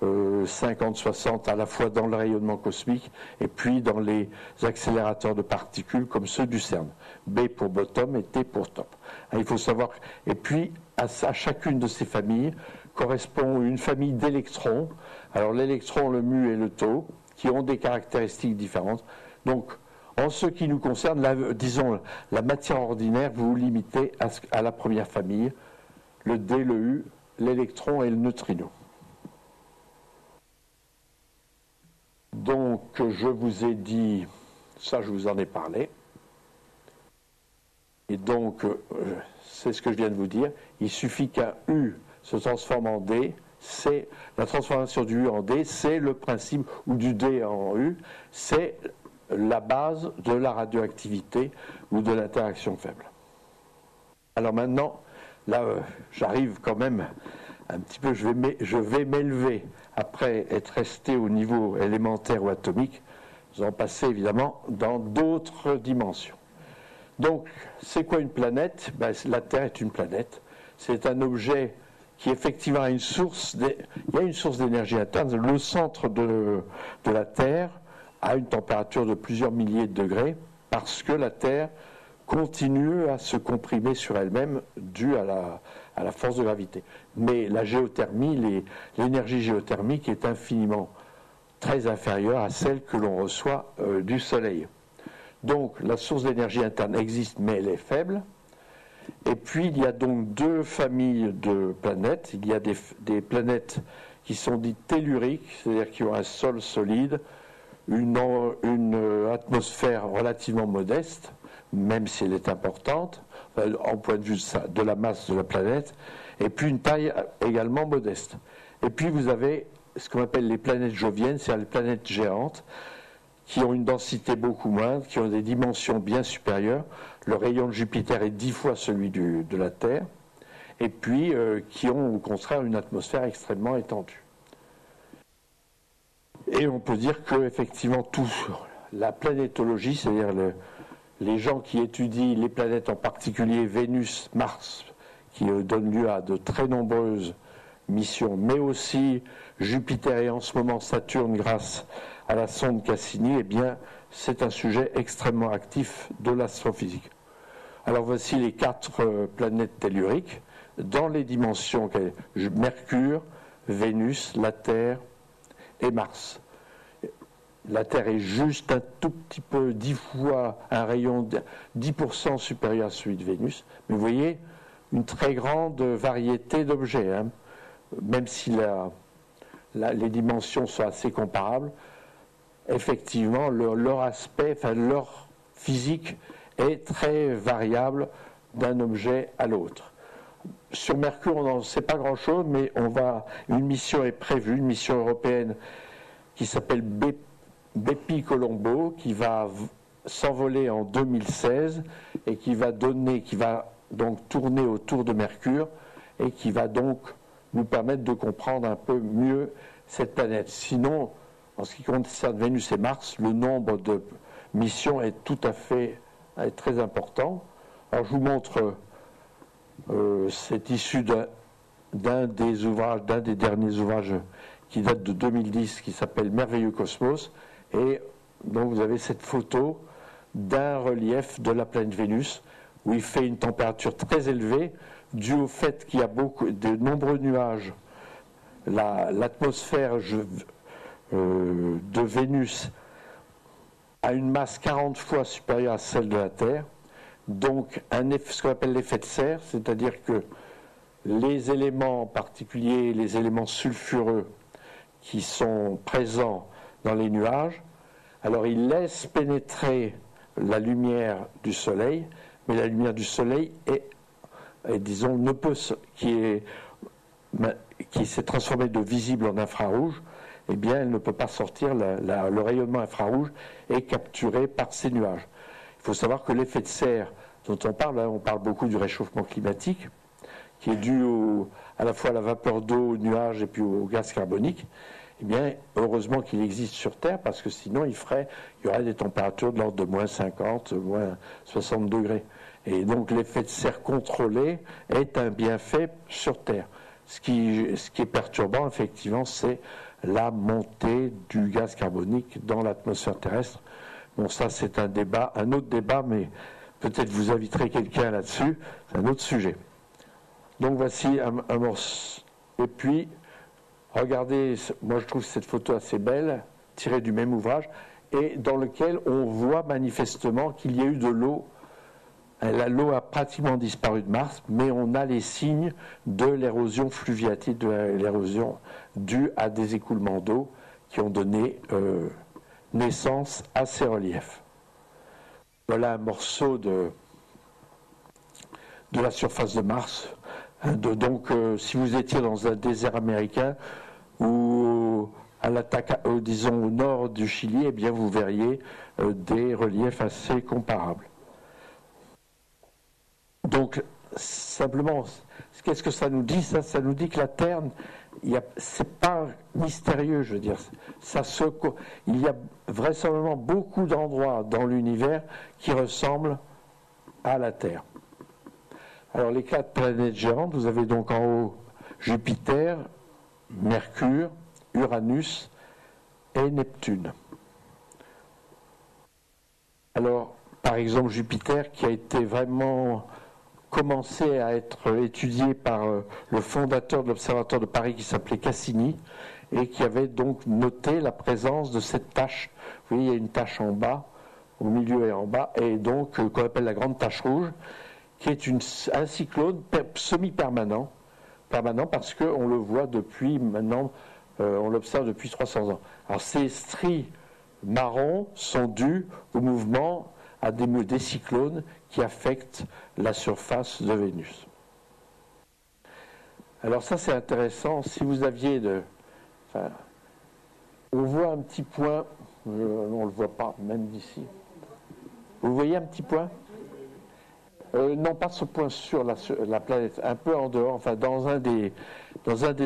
50-60, à la fois dans le rayonnement cosmique et puis dans les accélérateurs de particules comme ceux du CERN. B pour bottom et T pour top. Il faut savoir, et puis à chacune de ces familles correspond une famille d'électrons. Alors l'électron, le mu et le tau, qui ont des caractéristiques différentes. Donc, en ce qui nous concerne, la matière ordinaire, vous vous limitez à la première famille, le D, le U, l'électron et le neutrino. Donc, je vous ai dit, ça je vous en ai parlé, et donc, c'est ce que je viens de vous dire, il suffit qu'un U se transforme en D, c'est la transformation du U en D, c'est le principe, ou du D en U, c'est la base de la radioactivité ou de l'interaction faible. Alors maintenant, là, j'arrive quand même un petit peu, je vais m'élever après être resté au niveau élémentaire ou atomique, nous allons passer évidemment dans d'autres dimensions. Donc, c'est quoi une planète? La Terre est une planète. C'est un objet qui effectivement a une source d'énergie interne. Le centre de la Terre a une température de plusieurs milliers de degrés parce que la Terre continue à se comprimer sur elle-même due à la force de gravité. Mais la géothermie, l'énergie géothermique est infiniment très inférieure à celle que l'on reçoit du Soleil. Donc la source d'énergie interne existe, mais elle est faible. Et puis il y a donc 2 familles de planètes. Il y a des planètes qui sont dites telluriques, c'est-à-dire qui ont un sol solide, une atmosphère relativement modeste, même si elle est importante, en point de vue de la masse de la planète, et puis une taille également modeste. Et puis vous avez ce qu'on appelle les planètes joviennes, c'est-à-dire les planètes géantes, qui ont une densité beaucoup moindre, qui ont des dimensions bien supérieures. Le rayon de Jupiter est 10 fois celui de la Terre, et puis qui ont au contraire une atmosphère extrêmement étendue. Et on peut dire qu'effectivement, la planétologie, c'est-à-dire les gens qui étudient les planètes, en particulier Vénus, Mars, qui donnent lieu à de très nombreuses missions, mais aussi Jupiter et en ce moment Saturne grâce à la sonde Cassini, eh bien, c'est un sujet extrêmement actif de l'astrophysique. Alors voici les 4 planètes telluriques dans les dimensions Mercure, Vénus, la Terre et Mars. La Terre est juste un tout petit peu 10 fois, un rayon 10% supérieur à celui de Vénus, mais vous voyez une très grande variété d'objets, hein. Même si les dimensions sont assez comparables, effectivement leur aspect, enfin leur physique est très variable d'un objet à l'autre. Sur Mercure, on n'en sait pas grand-chose, mais une mission est prévue, une mission européenne qui s'appelle Bepi Colombo, qui va s'envoler en 2016 et qui va donc tourner autour de Mercure et qui va donc nous permettre de comprendre un peu mieux cette planète. Sinon, en ce qui concerne Vénus et Mars, le nombre de missions est très important. Alors je vous montre, c'est issu d'un des derniers ouvrages qui date de 2010, qui s'appelle Merveilleux Cosmos, et donc vous avez cette photo d'un relief de la planète Vénus, où il fait une température très élevée, due au fait qu'il y a de nombreux nuages. L'atmosphère de Vénus a une masse 40 fois supérieure à celle de la Terre, donc ce qu'on appelle l'effet de serre, c'est-à-dire que les éléments, en particulier les éléments sulfureux qui sont présents dans les nuages, alors ils laissent pénétrer la lumière du Soleil, mais la lumière du Soleil qui s'est transformée de visible en infrarouge, eh bien elle ne peut pas sortir, le rayonnement infrarouge est capturé par ces nuages. Il faut savoir que l'effet de serre dont on parle beaucoup du réchauffement climatique, qui est dû à la fois à la vapeur d'eau, aux nuages et puis au gaz carbonique. Eh bien, heureusement qu'il existe sur Terre, parce que sinon il y aurait des températures de l'ordre de moins 50, moins 60 degrés. Et donc l'effet de serre contrôlé est un bienfait sur Terre. Ce qui est perturbant, effectivement, c'est la montée du gaz carbonique dans l'atmosphère terrestre. Bon, ça c'est un autre débat, mais peut-être vous inviterez quelqu'un là-dessus, c'est un autre sujet. Donc voici un morceau. Et puis, regardez, moi je trouve cette photo assez belle, tirée du même ouvrage, et dans lequel on voit manifestement qu'il y a eu de l'eau. L'eau a pratiquement disparu de Mars, mais on a les signes de l'érosion fluviatique, de l'érosion due à des écoulements d'eau qui ont donné naissance à ces reliefs. Voilà un morceau de la surface de Mars. Donc, si vous étiez dans un désert américain ou disons au nord du Chili, eh bien vous verriez des reliefs assez comparables. Donc, simplement, qu'est-ce que ça nous dit ? Ça nous dit que la Terre, c'est pas mystérieux, je veux dire. Il y a vraisemblablement beaucoup d'endroits dans l'univers qui ressemblent à la Terre. Alors, les 4 planètes géantes, vous avez donc en haut Jupiter, Mercure, Uranus et Neptune. Alors, par exemple, Jupiter, qui a été vraiment commencé à être étudié par le fondateur de l'Observatoire de Paris qui s'appelait Cassini et qui avait donc noté la présence de cette tache. Vous voyez, il y a une tache en bas, au milieu et en bas, et donc qu'on appelle la grande tache rouge, qui est un cyclone semi-permanent, parce qu'on le voit depuis maintenant, on l'observe depuis 300 ans. Alors ces stries marrons sont dus au mouvement à des cyclones qui affectent la surface de Vénus. Alors ça c'est intéressant, si vous aviez on voit un petit point, on ne le voit pas même d'ici. Vous voyez un petit point ? Non, pas ce point sur la planète, un peu en dehors, enfin dans un des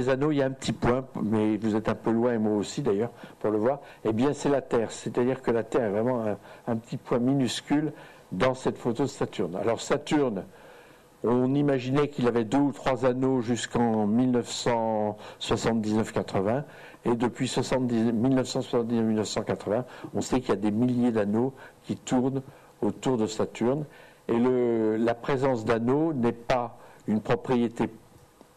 anneaux, il y a un petit point, mais vous êtes un peu loin, et moi aussi d'ailleurs, pour le voir. Eh bien, c'est la Terre, c'est-à-dire que la Terre est vraiment un petit point minuscule dans cette photo de Saturne. Alors Saturne, on imaginait qu'il avait 2 ou 3 anneaux jusqu'en 1979-80, et depuis 1979-1980, on sait qu'il y a des milliers d'anneaux qui tournent autour de Saturne. Et la présence d'anneaux n'est pas une propriété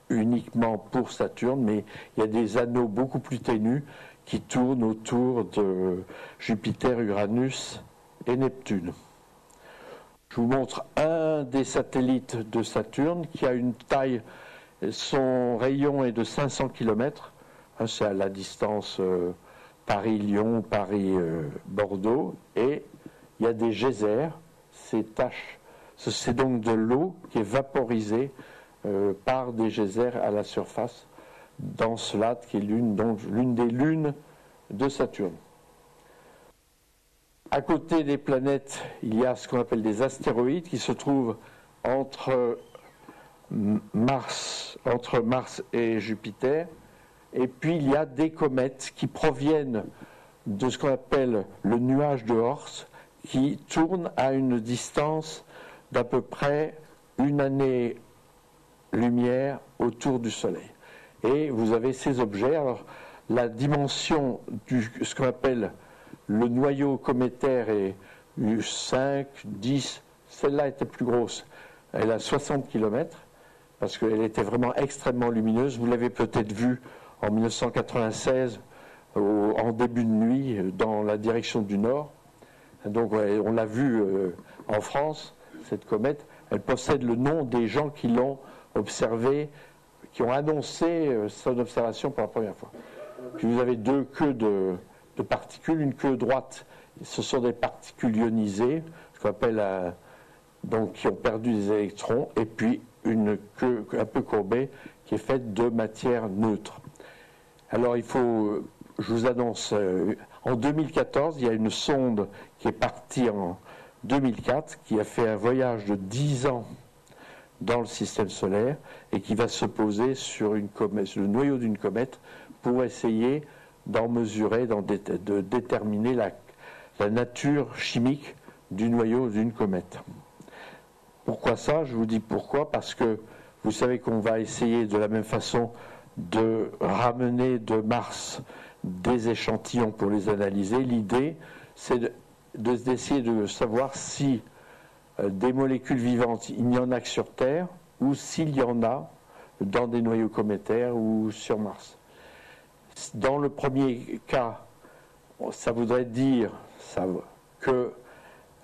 uniquement pour Saturne, mais il y a des anneaux beaucoup plus ténus qui tournent autour de Jupiter, Uranus et Neptune. Je vous montre un des satellites de Saturne qui a une taille, son rayon est de 500 km, c'est à la distance Paris-Lyon, Paris-Bordeaux, et il y a des geysers, ces taches. C'est donc de l'eau qui est vaporisée par des geysers à la surface d'Encelade, qui est l'une des lunes de Saturne. À côté des planètes, il y a ce qu'on appelle des astéroïdes qui se trouvent entre Mars et Jupiter. Et puis il y a des comètes qui proviennent de ce qu'on appelle le nuage de Oort, qui tournent à une distance d'à peu près une année-lumière autour du Soleil. Et vous avez ces objets. Alors, la dimension ce qu'on appelle le noyau cométaire est 5, 10, celle-là était plus grosse. Elle a 60 km, parce qu'elle était vraiment extrêmement lumineuse. Vous l'avez peut-être vue en 1996, en début de nuit, dans la direction du nord. Donc, on l'a vue en France. Cette comète, elle possède le nom des gens qui l'ont observée, qui ont annoncé son observation pour la première fois. Puis vous avez 2 queues de particules, une queue droite, ce sont des particules ionisées, ce qu'on appelle donc qui ont perdu des électrons, et puis une queue un peu courbée qui est faite de matière neutre. Alors je vous annonce, en 2014, il y a une sonde qui est partie en 2004, qui a fait un voyage de 10 ans dans le système solaire et qui va se poser sur le noyau d'une comète pour essayer d'en mesurer, de déterminer la nature chimique du noyau d'une comète. Pourquoi ça ? Je vous dis pourquoi, parce que vous savez qu'on va essayer de la même façon de ramener de Mars des échantillons pour les analyser. L'idée, c'est d'essayer de savoir si des molécules vivantes, il y en a que sur Terre, ou s'il y en a dans des noyaux cométaires ou sur Mars. Dans le premier cas, ça voudrait dire que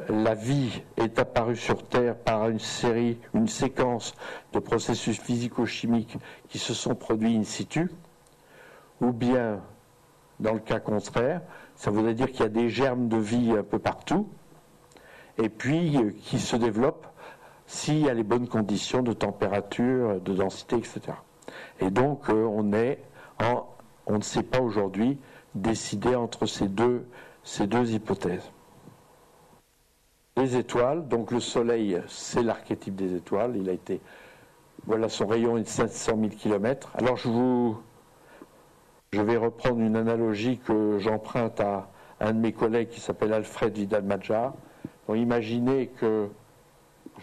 la vie est apparue sur Terre par une séquence de processus physico-chimiques qui se sont produits in situ, ou bien, dans le cas contraire, ça voudrait dire qu'il y a des germes de vie un peu partout, et puis qui se développent s'il y a les bonnes conditions de température, de densité, etc. Et donc on ne sait pas aujourd'hui décider entre ces deux hypothèses. Les étoiles, donc le Soleil, c'est l'archétype des étoiles. Voilà, son rayon est de 500 000 km. Alors je vais reprendre une analogie que j'emprunte à un de mes collègues qui s'appelle Alfred Vidal-Madjar. Donc imaginez que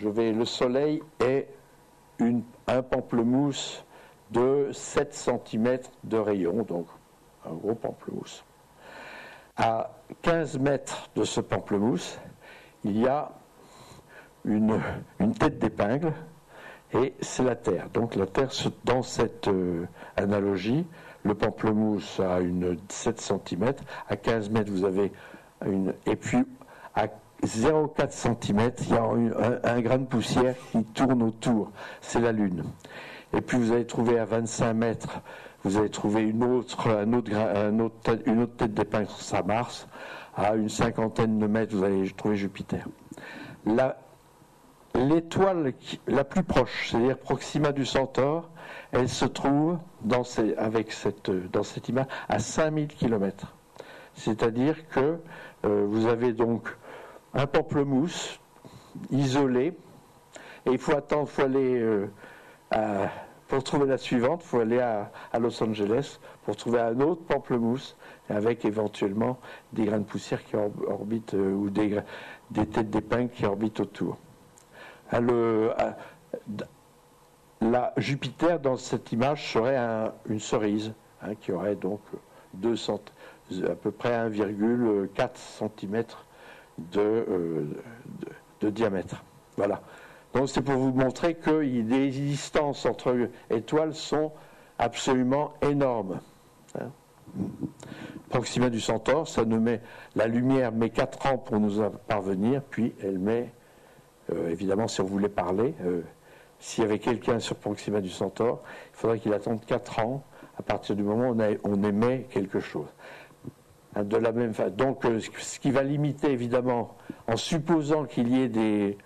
le Soleil est un pamplemousse de 7 cm de rayon, donc un gros pamplemousse. À 15 mètres de ce pamplemousse, il y a une tête d'épingle, et c'est la Terre. Donc la Terre, dans cette analogie, le pamplemousse a 7 cm, à 15 mètres vous avez et puis à 0,4 cm, il y a un grain de poussière qui tourne autour, c'est la Lune. Et puis vous allez trouver à 25 mètres, vous allez trouver une autre tête d'épingle, ça Mars. À une cinquantaine de mètres, vous allez trouver Jupiter. l'étoile la plus proche, c'est-à-dire Proxima du Centaure, elle se trouve dans cette image à 5000 km. C'est-à-dire que vous avez donc un pamplemousse isolé, et il faut aller pour trouver la suivante, il faut aller à Los Angeles pour trouver un autre pamplemousse, avec éventuellement des grains de poussière qui orbitent, ou des têtes d'épingle qui orbitent autour. La Jupiter, dans cette image, serait une cerise, qui aurait donc à peu près 1,4 cm de diamètre. Voilà. Donc c'est pour vous montrer que les distances entre étoiles sont absolument énormes. Proxima du Centaure, la lumière met 4 ans pour nous parvenir, puis elle met, évidemment, si on voulait parler, s'il y avait quelqu'un sur Proxima du Centaure, il faudrait qu'il attende 4 ans à partir du moment où on émet quelque chose. De la même façon. Donc, ce qui va limiter, évidemment, en supposant qu'il y ait des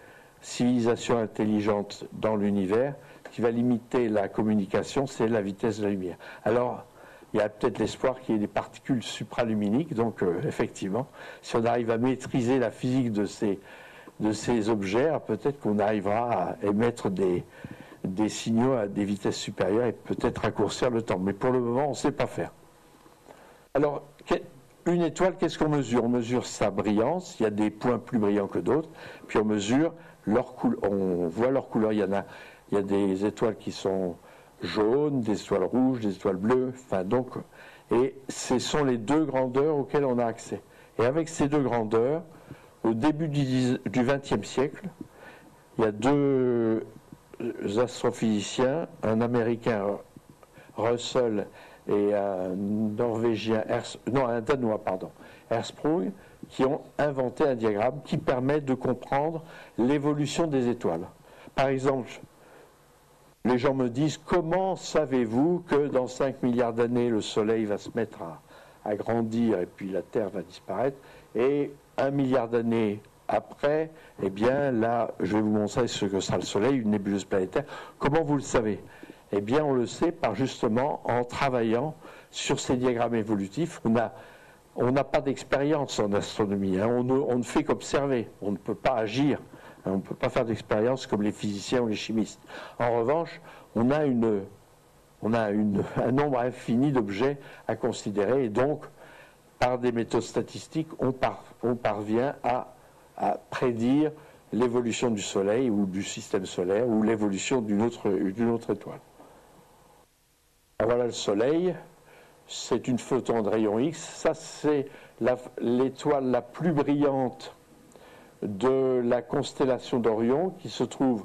civilisations intelligentes dans l'univers, ce qui va limiter la communication, c'est la vitesse de la lumière. Alors, il y a peut-être l'espoir qu'il y ait des particules supraluminiques, donc effectivement, si on arrive à maîtriser la physique de ces objets, peut-être qu'on arrivera à émettre des signaux à des vitesses supérieures et peut-être raccourcir le temps. Mais pour le moment, on ne sait pas faire. Alors, une étoile, qu'est-ce qu'on mesure? On mesure sa brillance, il y a des points plus brillants que d'autres, puis on mesure on voit leur couleur. Il y a des étoiles qui sont jaunes, des étoiles rouges, des étoiles bleues, et ce sont les deux grandeurs auxquelles on a accès. Et avec ces deux grandeurs, au début du XXe siècle, il y a deux astrophysiciens, un Américain, Russell, et un Norvégien, un Danois, Hertzsprung, qui ont inventé un diagramme qui permet de comprendre l'évolution des étoiles. Par exemple, les gens me disent, comment savez-vous que dans 5 milliards d'années, le Soleil va se mettre à grandir et puis la Terre va disparaître, et 1 milliard d'années après, eh bien là, je vais vous montrer ce que sera le Soleil, une nébuleuse planétaire. Comment vous le savez? Eh bien, on le sait justement en travaillant sur ces diagrammes évolutifs. On n'a pas d'expérience en astronomie, on ne fait qu'observer, on ne peut pas agir, on ne peut pas faire d'expérience comme les physiciens ou les chimistes. En revanche, on a un nombre infini d'objets à considérer, et donc, par des méthodes statistiques, on parvient à prédire l'évolution du Soleil ou du système solaire ou l'évolution d'une autre étoile. Voilà le Soleil, c'est une photon de rayon X, ça c'est l'étoile la plus brillante de la constellation d'Orion qui se trouve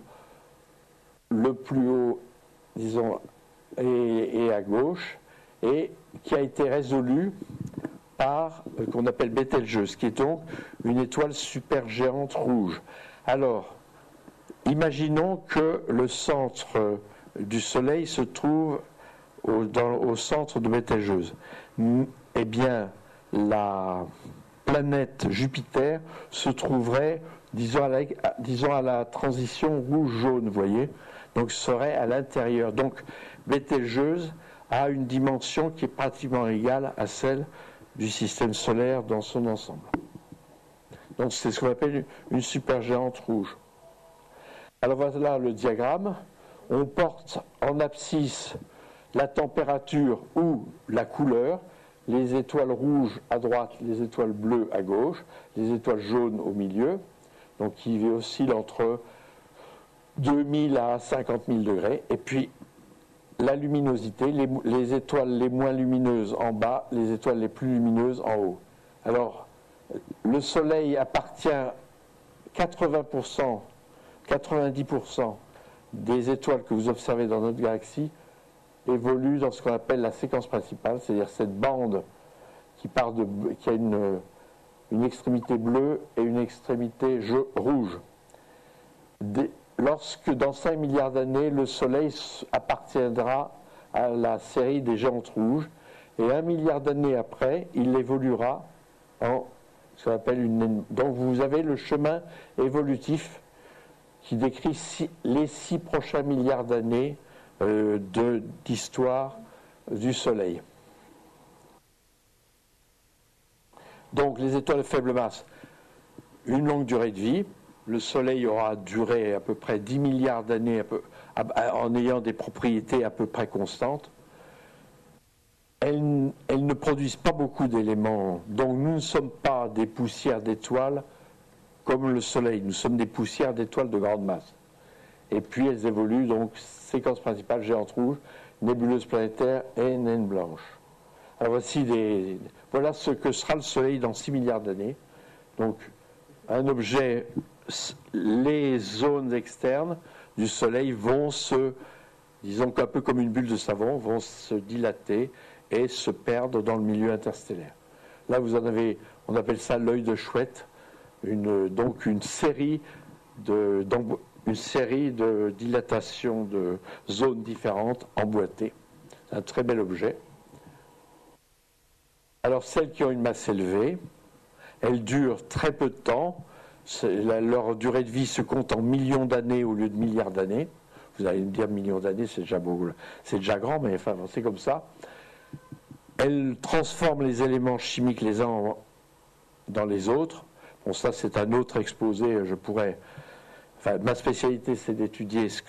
le plus haut, disons, et à gauche, et qui a été résolue par, qu'on appelle Bételgeuse, qui est donc une étoile supergéante rouge. Alors, imaginons que le centre du Soleil se trouve au centre de Bételgeuse. Eh bien, la planète Jupiter se trouverait, disons à la transition rouge-jaune, vous voyez, donc serait à l'intérieur. Donc, Bételgeuse a une dimension qui est pratiquement égale à celle du système solaire dans son ensemble. Donc, c'est ce qu'on appelle une supergéante rouge. Alors voilà le diagramme. On porte en abscisse la température ou la couleur, les étoiles rouges à droite, les étoiles bleues à gauche, les étoiles jaunes au milieu, donc qui oscillent entre 2000 à 50 000 degrés, et puis la luminosité, les étoiles les moins lumineuses en bas, les étoiles les plus lumineuses en haut. Alors, le Soleil appartient 80%, 90% des étoiles que vous observez dans notre galaxie évoluent dans ce qu'on appelle la séquence principale, c'est-à-dire cette bande qui a une extrémité bleue et une extrémité rouge. Lorsque dans 5 milliards d'années, le Soleil appartiendra à la série des géantes rouges, et 1 milliard d'années après, il évoluera en ce qu'on appelle une... Donc vous avez le chemin évolutif qui décrit les 6 prochains milliards d'années d'histoire du Soleil. Donc les étoiles de faible masse, une longue durée de vie. Le Soleil aura duré à peu près 10 milliards d'années en ayant des propriétés à peu près constantes. Elles ne produisent pas beaucoup d'éléments. Donc nous ne sommes pas des poussières d'étoiles comme le Soleil. Nous sommes des poussières d'étoiles de grande masse. Et puis elles évoluent, donc séquence principale, géante rouge, nébuleuse planétaire et naine blanche. Alors voilà ce que sera le Soleil dans 6 milliards d'années. Donc un objet, les zones externes du Soleil vont disons qu'un peu comme une bulle de savon, vont se dilater et se perdre dans le milieu interstellaire. Là, on appelle ça l'œil de chouette, donc une série de dilatations de zones différentes emboîtées. C'est un très bel objet. Alors, celles qui ont une masse élevée, elles durent très peu de temps. Leur durée de vie se compte en millions d'années au lieu de milliards d'années. Vous allez me dire millions d'années, c'est déjà beau, c'est déjà grand, mais enfin, c'est comme ça. Elles transforment les éléments chimiques les uns dans les autres. Bon, ça, c'est un autre exposé. Ma spécialité, c'est d'étudier ce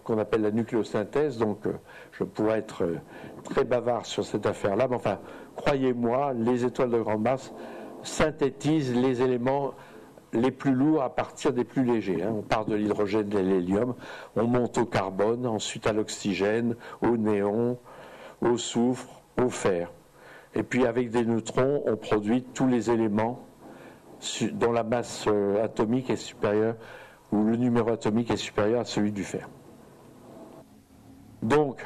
qu'on appelle la nucléosynthèse, donc je pourrais être très bavard sur cette affaire-là. Mais enfin, croyez-moi, les étoiles de grande masse synthétisent les éléments les plus lourds à partir des plus légers. On part de l'hydrogène et de l'hélium, on monte au carbone, ensuite à l'oxygène, au néon, au soufre, au fer. Et puis avec des neutrons, on produit tous les éléments dont la masse atomique est supérieure, où le numéro atomique est supérieur à celui du fer. Donc,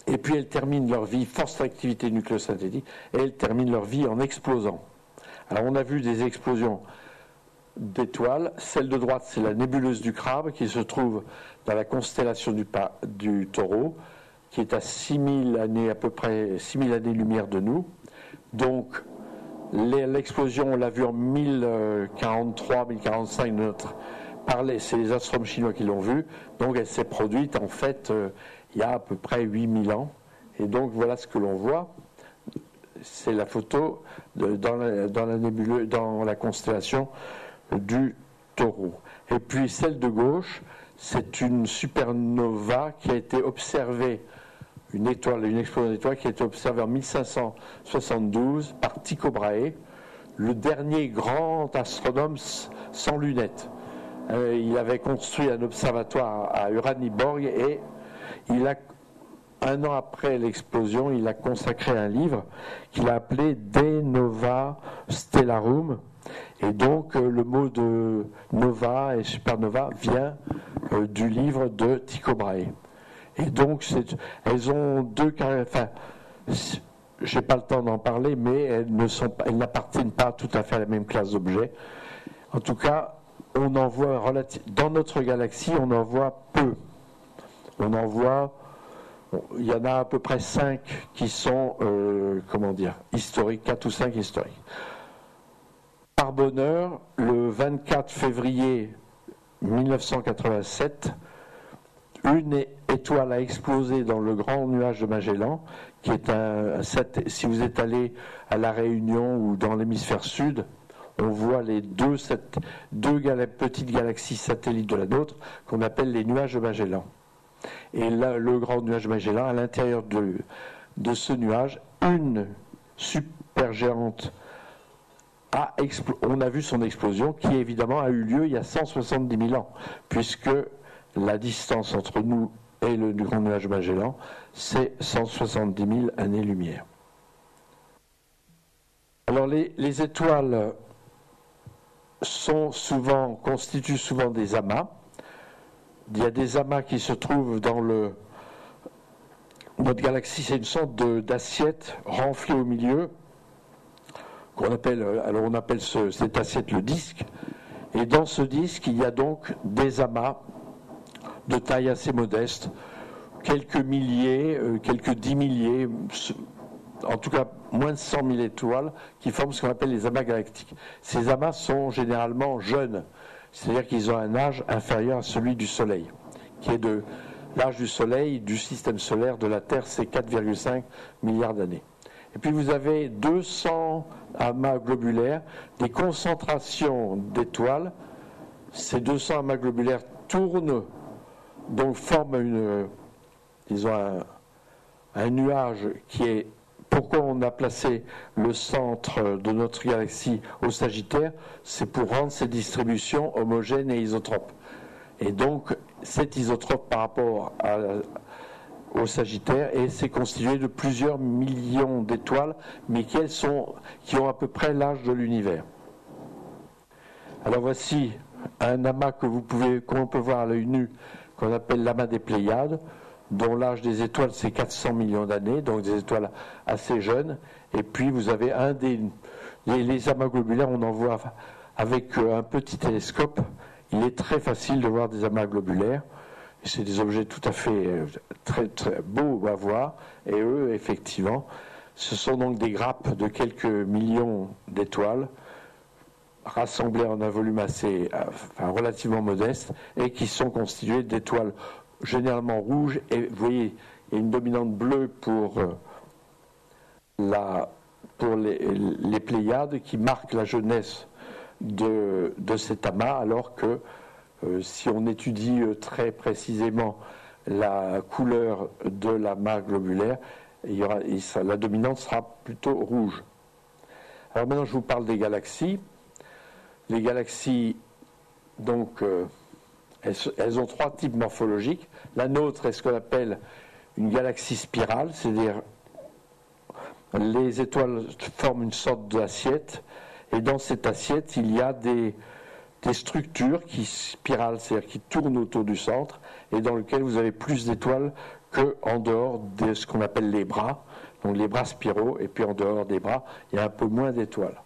et puis elles terminent leur vie, force d'activité nucléosynthétique, et elles terminent leur vie en explosant. Alors on a vu des explosions d'étoiles. Celle de droite, c'est la nébuleuse du Crabe, qui se trouve dans la constellation du Taureau, qui est à 6000 années, à peu près 6000 années-lumière de nous. Donc, l'explosion, on l'a vue en 1043, 1045, c'est les astronomes chinois qui l'ont vue. Donc, elle s'est produite, en fait, il y a à peu près 8000 ans. Et donc, voilà ce que l'on voit. C'est la photo dans la constellation du Taureau. Et puis, celle de gauche, c'est une supernova qui a été observée, une explosion d'étoiles qui a été observée en 1572 par Tycho Brahe, le dernier grand astronome sans lunettes. Il avait construit un observatoire à Uraniborg et un an après l'explosion, il a consacré un livre qu'il a appelé De Nova Stellarum. Et donc le mot de nova et supernova vient du livre de Tycho Brahe. Et donc elles ont deux caractères. Enfin, j'ai pas le temps d'en parler, mais elles n'appartiennent pas tout à fait à la même classe d'objets. En tout cas, on en voit dans notre galaxie, on en voit peu. Il y en a à peu près 5 qui sont, historiques, 4 ou 5 historiques. Par bonheur, le 24 février 1987, une étoile a explosé dans le grand nuage de Magellan, qui est si vous êtes allé à La Réunion ou dans l'hémisphère sud, on voit les deux petites galaxies satellites de la nôtre qu'on appelle les nuages de Magellan. Et là, le grand nuage de Magellan, à l'intérieur de ce nuage, une supergéante on a vu son explosion qui évidemment a eu lieu il y a 170 000 ans, puisque la distance entre nous et le grand nuage de Magellan, c'est 170 000 années-lumière. Alors les étoiles constituent souvent des amas. Il y a des amas qui se trouvent dans notre galaxie, c'est une sorte d'assiette renflée au milieu, on appelle cette assiette le disque, et dans ce disque, il y a donc des amas de taille assez modeste, quelques milliers, quelques 10 milliers, en tout cas moins de 100 000 étoiles qui forment ce qu'on appelle les amas galactiques. Ces amas sont généralement jeunes, c'est-à-dire qu'ils ont un âge inférieur à celui du Soleil, qui est de l'âge du Soleil, du système solaire, de la Terre, c'est 4,5 milliards d'années. Et puis vous avez 200 amas globulaires, des concentrations d'étoiles. Ces 200 amas globulaires tournent, donc forment un nuage qui est... Pourquoi on a placé le centre de notre galaxie au Sagittaire? C'est pour rendre ces distributions homogènes et isotropes. Et donc, c'est isotrope par rapport au Sagittaire, et c'est constitué de plusieurs millions d'étoiles, mais qui ont à peu près l'âge de l'univers. Alors voici un amas qu'on peut voir à l'œil nu, qu'on appelle l'amas des Pléiades, dont l'âge des étoiles c'est 400 millions d'années, donc des étoiles assez jeunes. Et puis vous avez les amas globulaires, on en voit avec un petit télescope. Il est très facile de voir des amas globulaires. C'est des objets tout à fait très, très beaux à voir. Et eux, effectivement, ce sont donc des grappes de quelques millions d'étoiles rassemblées en un volume relativement modeste et qui sont constituées d'étoiles généralement rouges. Et vous voyez, il y a une dominante bleue pour les Pléiades qui marque la jeunesse de cet amas, alors que si on étudie très précisément la couleur de l'amas globulaire, la dominante sera plutôt rouge. Alors maintenant je vous parle des galaxies. Les galaxies, donc, elles ont trois types morphologiques. La nôtre est ce qu'on appelle une galaxie spirale, c'est-à-dire les étoiles forment une sorte d'assiette, et dans cette assiette, il y a des structures qui spiralent, c'est-à-dire qui tournent autour du centre, et dans lesquelles vous avez plus d'étoiles qu'en dehors de ce qu'on appelle les bras, donc les bras spiraux, et puis en dehors des bras, il y a un peu moins d'étoiles.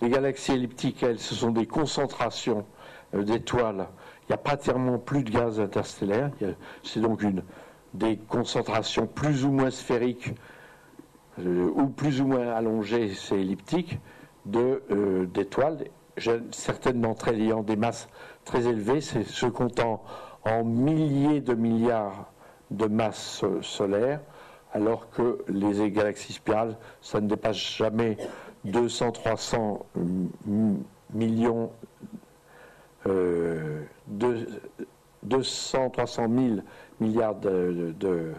Les galaxies elliptiques, elles, ce sont des concentrations d'étoiles. Il n'y a pratiquement plus de gaz interstellaire, c'est donc des concentrations plus ou moins sphériques, ou plus ou moins allongées, c'est elliptique, d'étoiles. Certaines d'entre elles ayant des masses très élevées, se comptant en milliers de milliards de masses solaires, alors que les galaxies spirales, ça ne dépasse jamais 200-300 millions, 200-300 000 milliards de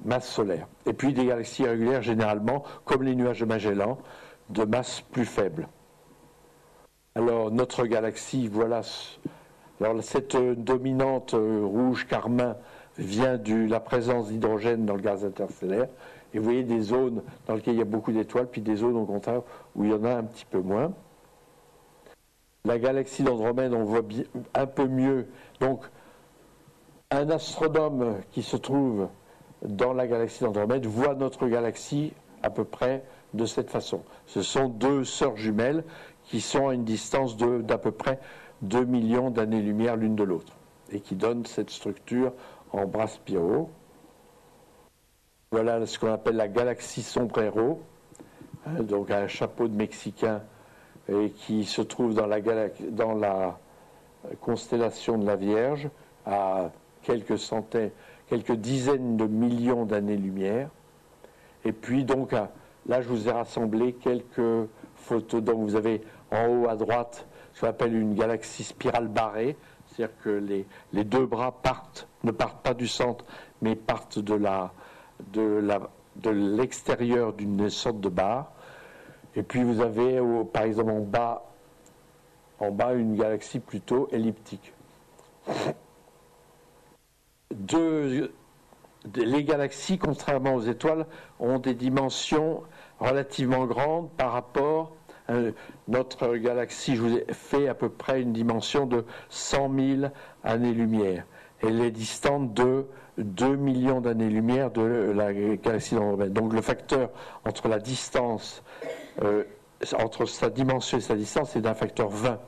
masse solaire. Et puis des galaxies irrégulières, généralement, comme les nuages de Magellan, de masse plus faible. Alors notre galaxie, voilà. Alors cette dominante rouge carmin vient de la présence d'hydrogène dans le gaz interstellaire. Et vous voyez des zones dans lesquelles il y a beaucoup d'étoiles, puis des zones au contraire où il y en a un petit peu moins. La galaxie d'Andromède, on voit un peu mieux. Donc un astronome qui se trouve dans la galaxie d'Andromède voit notre galaxie à peu près de cette façon. Ce sont deux sœurs jumelles qui sont à une distance d'à peu près 2 millions d'années-lumière l'une de l'autre et qui donnent cette structure en bras spiraux. Voilà ce qu'on appelle la galaxie Sombrero, donc un chapeau de Mexicain et qui se trouve dans la constellation de la Vierge à quelques dizaines de millions d'années-lumière. Et puis donc là je vous ai rassemblé quelques photos. Donc vous avez en haut à droite ce qu'on appelle une galaxie spirale barrée, c'est-à-dire que les deux bras ne partent pas du centre, mais partent de l'extérieur d'une sorte de barre. Et puis vous avez par exemple en bas une galaxie plutôt elliptique. Les galaxies, contrairement aux étoiles, ont des dimensions relativement grandes par rapport à notre galaxie. Je vous ai fait à peu près une dimension de 100 000 années-lumière. Elle est distante de 2 millions d'années-lumière de la galaxie d'Andromède. Donc le facteur entre la distance, entre sa dimension et sa distance est d'un facteur 20.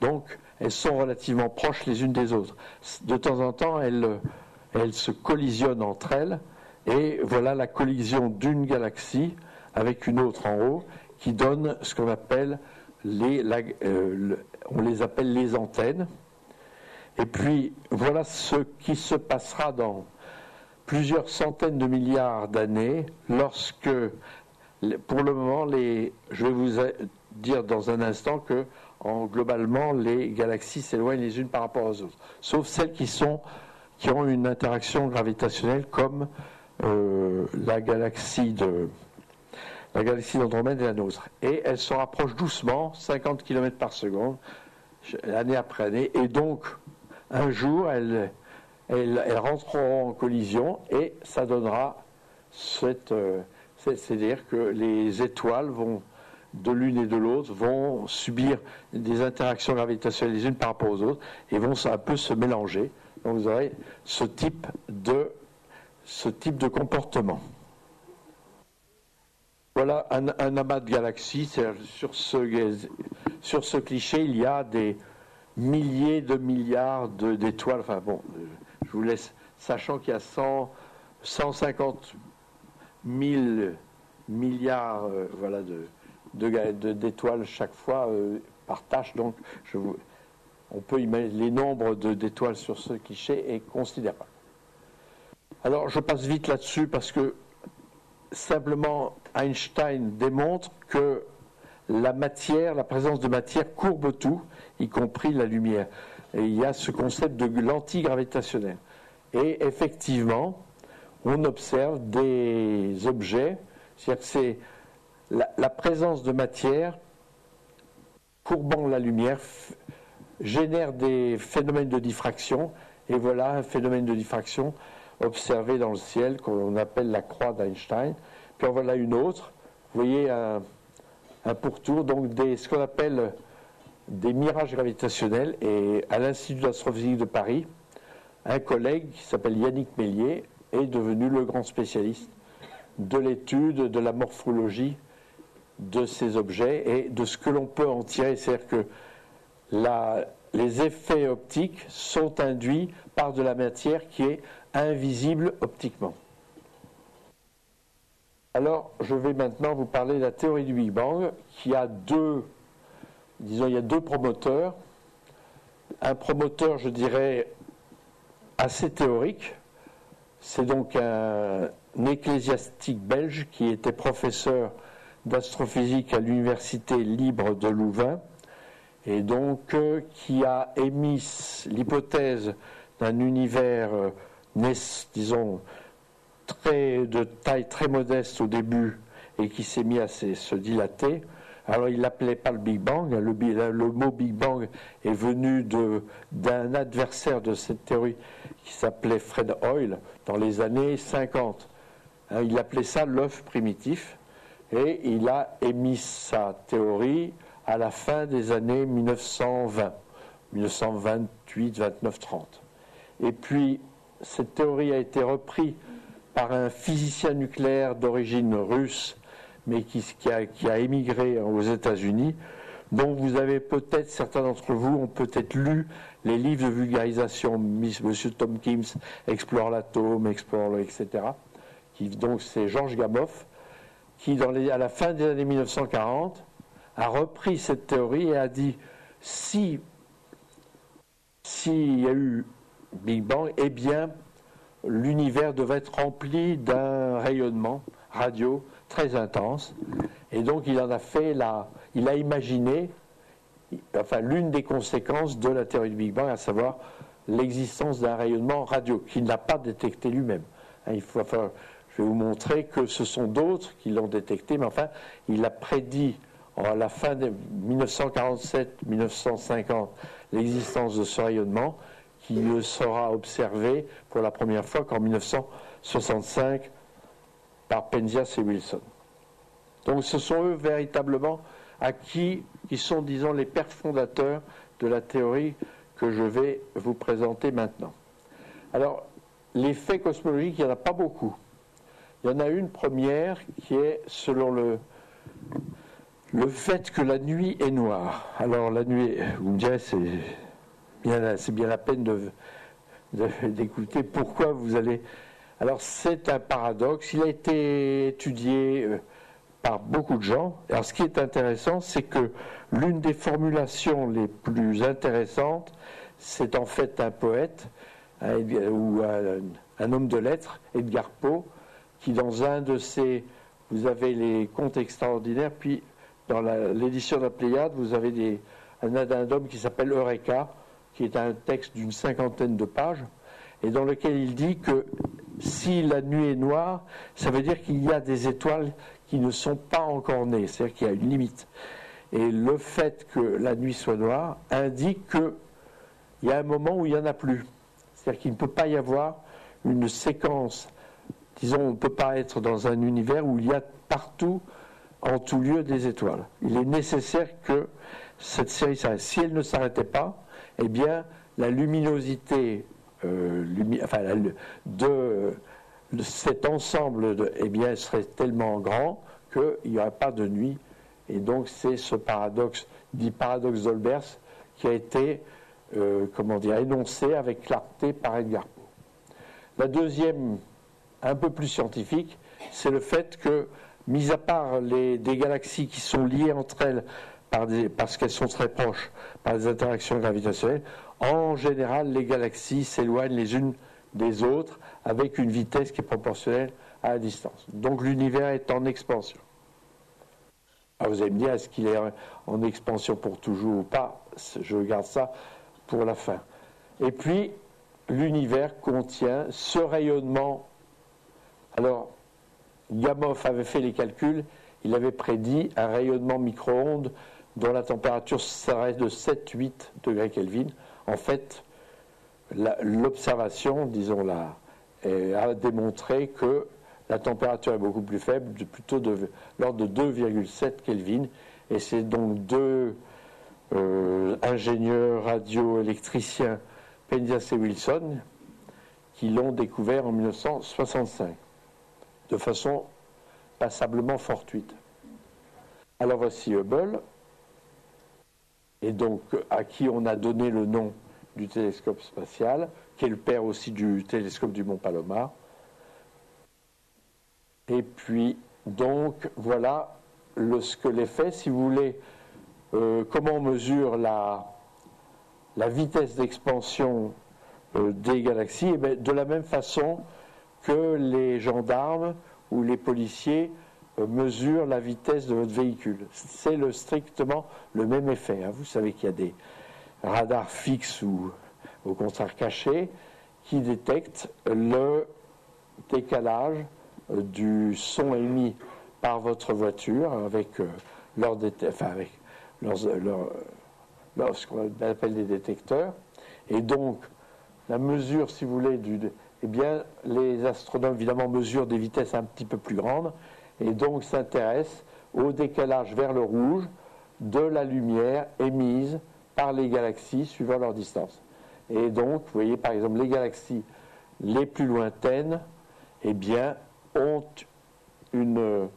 Donc elles sont relativement proches les unes des autres. De temps en temps, elles se collisionnent entre elles, Et voilà la collision d'une galaxie avec une autre en haut, qui donne ce qu'on appelle on les appelle les antennes. Et puis voilà ce qui se passera dans plusieurs centaines de milliards d'années lorsque, pour le moment, je vais vous dire dans un instant que globalement les galaxies s'éloignent les unes par rapport aux autres, sauf celles qui ont une interaction gravitationnelle comme la galaxie d'Andromède et la nôtre. Et elles se rapprochent doucement, 50 km par seconde, année après année, et donc un jour elles rentreront en collision et ça donnera c'est-à-dire que les étoiles de l'une et de l'autre vont subir des interactions gravitationnelles les unes par rapport aux autres et vont un peu se mélanger. Donc vous aurez ce type de comportement. Voilà un amas de galaxies. Sur ce cliché, il y a des milliers de milliards d'étoiles. Enfin bon, je vous laisse, sachant qu'il y a 150 000 milliards d'étoiles chaque fois par tâche. Donc on peut imaginer les nombres d'étoiles sur ce cliché est considérable. Alors je passe vite là-dessus parce que simplement Einstein démontre que la présence de matière courbe tout, y compris la lumière. Et il y a ce concept de l'antigravitationnel. Et effectivement, on observe des objets, c'est-à-dire que c'est la présence de matière courbant la lumière génère des phénomènes de diffraction, et voilà un phénomène de diffraction observé dans le ciel qu'on appelle la croix d'Einstein. Puis en voilà une autre, vous voyez un pourtour, donc ce qu'on appelle des mirages gravitationnels. Et à l'Institut d'astrophysique de Paris, un collègue qui s'appelle Yannick Mélier est devenu le grand spécialiste de l'étude de la morphologie de ces objets et de ce que l'on peut en tirer. C'est-à-dire que les effets optiques sont induits par de la matière qui est invisible optiquement. Alors, je vais maintenant vous parler de la théorie du Big Bang, qui a il y a deux promoteurs. Un promoteur, je dirais, assez théorique. C'est donc un ecclésiastique belge qui était professeur d'astrophysique à l'Université libre de Louvain, et donc qui a émis l'hypothèse d'un univers, disons, de taille très modeste au début et qui s'est mis à se dilater. Alors il l'appelait pas le Big Bang, le mot Big Bang est venu d'un adversaire de cette théorie qui s'appelait Fred Hoyle dans les années 50. Il appelait ça l'œuf primitif et il a émis sa théorie à la fin des années 1920, 1928, 29, 30. Et puis cette théorie a été reprise par un physicien nucléaire d'origine russe, mais qui a émigré aux États-Unis, dont vous avez peut-être, certains d'entre vous ont peut-être lu les livres de vulgarisation, Monsieur Tom Kim's Explore l'atome, etc. Donc c'est Georges Gamow, qui à la fin des années 1940 a repris cette théorie et a dit s'il y a eu Big Bang, eh bien l'univers devait être rempli d'un rayonnement radio très intense, et donc il a imaginé, l'une des conséquences de la théorie du Big Bang, à savoir l'existence d'un rayonnement radio qu'il n'a pas détecté lui-même. Je vais vous montrer que ce sont d'autres qui l'ont détecté, mais enfin, il a prédit à la fin de 1947-1950 l'existence de ce rayonnement qui ne sera observé pour la première fois qu'en 1965 par Penzias et Wilson. Donc ce sont eux véritablement qui sont, disons, les pères fondateurs de la théorie que je vais vous présenter maintenant. Alors, les faits cosmologiques, il n'y en a pas beaucoup. Il y en a une première qui est selon le fait que la nuit est noire. Alors la nuit, vous me direz, c'est bien la peine d'écouter pourquoi vous allez Alors c'est un paradoxe, il a été étudié par beaucoup de gens. Alors ce qui est intéressant, c'est que l'une des formulations les plus intéressantes, c'est en fait un poète ou un homme de lettres, Edgar Poe, qui dans un de ses... Vous avez les contes extraordinaires, puis dans l'édition de la Pléiade, vous avez un addendum qui s'appelle Eureka, qui est un texte d'une 50aine de pages, et dans lequel il dit que si la nuit est noire, ça veut dire qu'il y a des étoiles qui ne sont pas encore nées, c'est-à-dire qu'il y a une limite. Et le fait que la nuit soit noire indique qu'il y a un moment où il n'y en a plus. C'est-à-dire qu'il ne peut pas y avoir une séquence, disons, on ne peut pas être dans un univers où il y a partout, en tout lieu, des étoiles. Il est nécessaire que cette série s'arrête. Si elle ne s'arrêtait pas, eh bien, la luminosité de cet ensemble eh bien, serait tellement grand qu'il n'y aurait pas de nuit. Et donc, c'est ce paradoxe, dit paradoxe d'Olbers, qui a été énoncé avec clarté par Edgar Poe. La deuxième, un peu plus scientifique, c'est le fait que, mis à part des galaxies qui sont liées entre elles parce qu'elles sont très proches par des interactions gravitationnelles, en général, les galaxies s'éloignent les unes des autres avec une vitesse qui est proportionnelle à la distance. Donc l'univers est en expansion. Alors vous allez me dire, est-ce qu'il est en expansion pour toujours ou pas? Je garde ça pour la fin. Et puis, l'univers contient ce rayonnement. Alors, Gamow avait fait les calculs, il avait prédit un rayonnement micro-ondes dont la température serait de 7-8 degrés Kelvin. En fait, l'observation, disons-là, a démontré que la température est beaucoup plus faible, plutôt de l'ordre de 2,7 Kelvin, et c'est donc deux ingénieurs radioélectriciens, Penzias et Wilson, qui l'ont découvert en 1965, de façon passablement fortuite. Alors voici Hubble, et donc à qui on a donné le nom du télescope spatial, qui est le père aussi du télescope du Mont Palomar. Et puis, donc, voilà ce que l'effet, si vous voulez, comment on mesure la vitesse d'expansion des galaxies, et bien, de la même façon que les gendarmes ou les policiers mesurent la vitesse de votre véhicule. C'est strictement le même effet. Hein. Vous savez qu'il y a des radars fixes ou au contraire cachés qui détectent le décalage du son émis par votre voiture avec ce qu'on appelle des détecteurs. Et donc, la mesure, si vous voulez, eh bien, les astronomes, évidemment, mesurent des vitesses un petit peu plus grandes et donc s'intéressent au décalage vers le rouge de la lumière émise par les galaxies suivant leur distance. Et donc, vous voyez, par exemple, les galaxies les plus lointaines, eh bien, ont une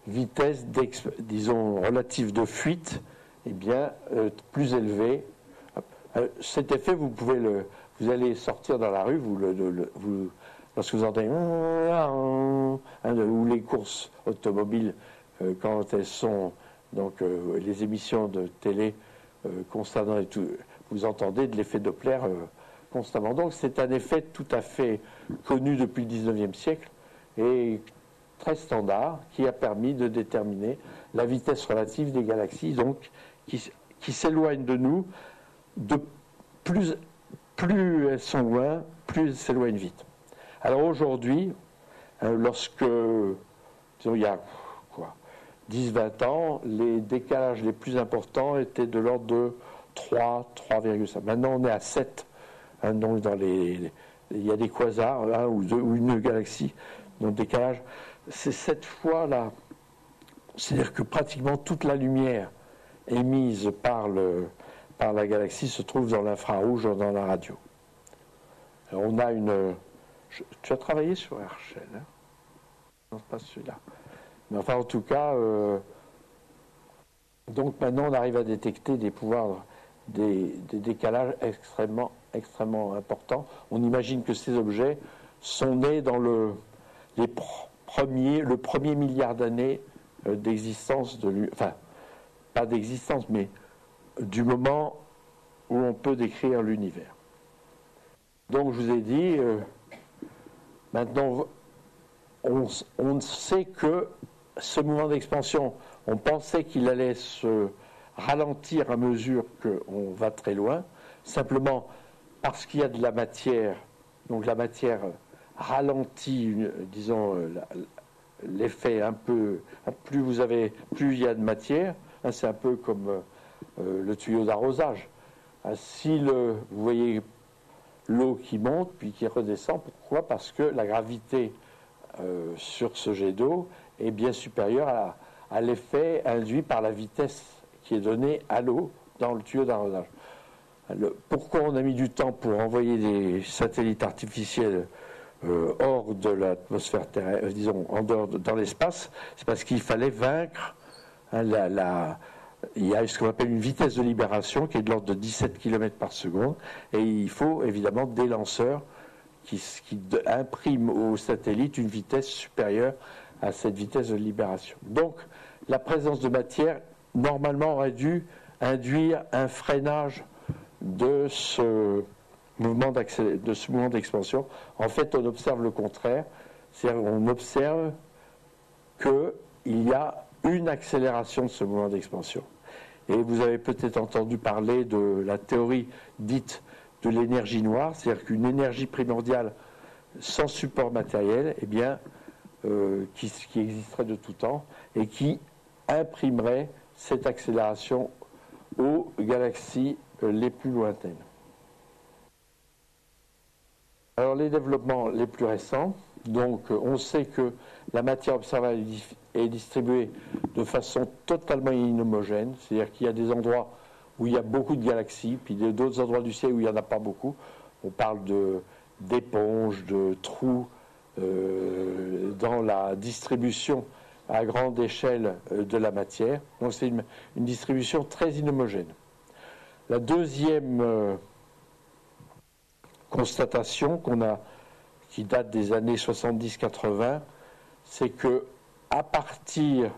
vitesse, disons, relative de fuite, eh bien, plus élevée. Cet effet, vous allez sortir dans la rue, lorsque vous entendez ou les courses automobiles, quand elles sont, donc, les émissions de télé concernant et tout, vous entendez de l'effet Doppler constamment. Donc, c'est un effet tout à fait connu depuis le 19e siècle et très standard qui a permis de déterminer la vitesse relative des galaxies, donc qui s'éloignent de nous, plus elles sont loin, plus elles s'éloignent vite. Alors aujourd'hui, lorsque, disons, il y a 10-20 ans, les décalages les plus importants étaient de l'ordre de 3,5. Maintenant, on est à 7. Hein, donc, il y a des quasars là, ou une galaxie, donc le décalage, c'est 7 fois là. C'est-à-dire que pratiquement toute la lumière émise par la galaxie se trouve dans l'infrarouge ou dans la radio. Alors, on a tu as travaillé sur Herschel, hein? Non, pas celui-là. Mais enfin, en tout cas, donc maintenant, on arrive à détecter des pouvoirs, des décalages extrêmement, extrêmement importants. On imagine que ces objets sont nés dans le premier milliard d'années d'existence enfin, pas d'existence, mais du moment où on peut décrire l'univers. Donc je vous ai dit, maintenant on sait que ce mouvement d'expansion, on pensait qu'il allait se ralentir à mesure qu'on va très loin, simplement parce qu'il y a de la matière, donc la matière ralentit, disons, l'effet un peu, plus il y a de matière, hein, c'est un peu comme le tuyau d'arrosage. Si vous voyez l'eau qui monte puis qui redescend, pourquoi? Parce que la gravité sur ce jet d'eau est bien supérieure à l'effet induit par la vitesse qui est donnée à l'eau dans le tuyau d'arrosage. Pourquoi on a mis du temps pour envoyer des satellites artificiels hors de l'atmosphère terrestre, disons en dehors dans l'espace? C'est parce qu'il fallait vaincre il y a ce qu'on appelle une vitesse de libération qui est de l'ordre de 17 km par seconde, et il faut évidemment des lanceurs qui impriment au satellite une vitesse supérieure à cette vitesse de libération. Donc la présence de matière normalement aurait dû induire un freinage de ce mouvement d'expansion. En fait, on observe le contraire, c'est-à-dire on observe qu'il y a une accélération de ce mouvement d'expansion. Et vous avez peut-être entendu parler de la théorie dite de l'énergie noire, c'est-à-dire qu'une énergie primordiale sans support matériel, eh bien, qui existerait de tout temps et qui imprimerait cette accélération aux galaxies les plus lointaines. Alors les développements les plus récents, donc on sait que la matière observable est distribuée de façon totalement inhomogène, c'est-à-dire qu'il y a des endroits où il y a beaucoup de galaxies, puis d'autres endroits du ciel où il n'y en a pas beaucoup. On parle d'éponges, de trous dans la distribution à grande échelle de la matière. Donc c'est une distribution très inhomogène. La deuxième constatation qui date des années 70-80, c'est que à partir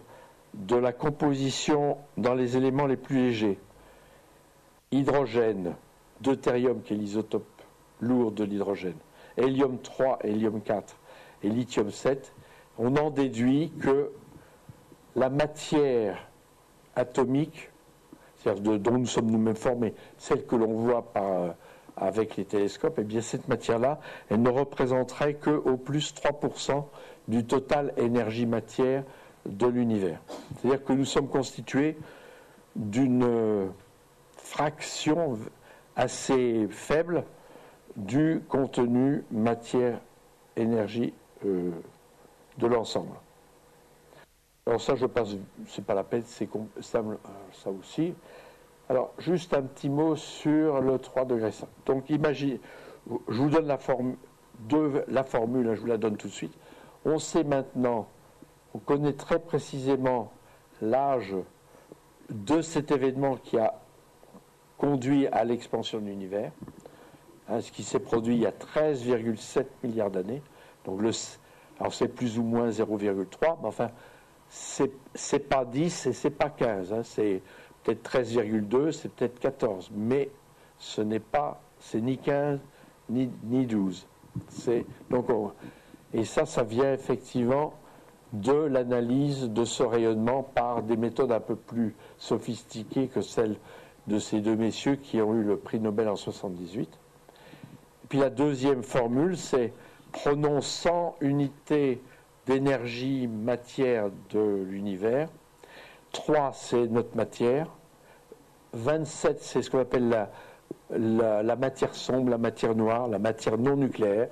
de la composition dans les éléments les plus légers, hydrogène, deutérium qui est l'isotope lourd de l'hydrogène, hélium 3, hélium 4 et lithium 7, on en déduit que la matière atomique, c'est-à-dire dont nous sommes nous-mêmes formés, celle que l'on voit avec les télescopes, eh bien cette matière-là, elle ne représenterait qu'au plus 3% du total énergie-matière de l'univers. C'est-à-dire que nous sommes constitués d'une fraction assez faible du contenu matière-énergie de l'ensemble. Alors ça, je passe, c'est pas la peine, c'est ça aussi. Alors, juste un petit mot sur le 3 degrés 5. Donc, imaginez, je vous donne la formule, je vous la donne tout de suite. On sait maintenant, on connaît très précisément l'âge de cet événement qui a conduit à l'expansion de l'univers, ce qui s'est produit il y a 13,7 milliards d'années. Donc, alors c'est plus ou moins 0,3, mais enfin, c'est pas 10 et c'est pas 15, c'est peut-être 13,2, c'est peut-être 14, mais c'est ni 15 ni 12. Et ça vient effectivement de l'analyse de ce rayonnement par des méthodes un peu plus sophistiquées que celles de ces deux messieurs qui ont eu le prix Nobel en 1978. Et puis la deuxième formule, c'est prenons 100 unités d'énergie matière de l'univers, 3 c'est notre matière, 27 c'est ce qu'on appelle la matière sombre, la matière noire, la matière non nucléaire.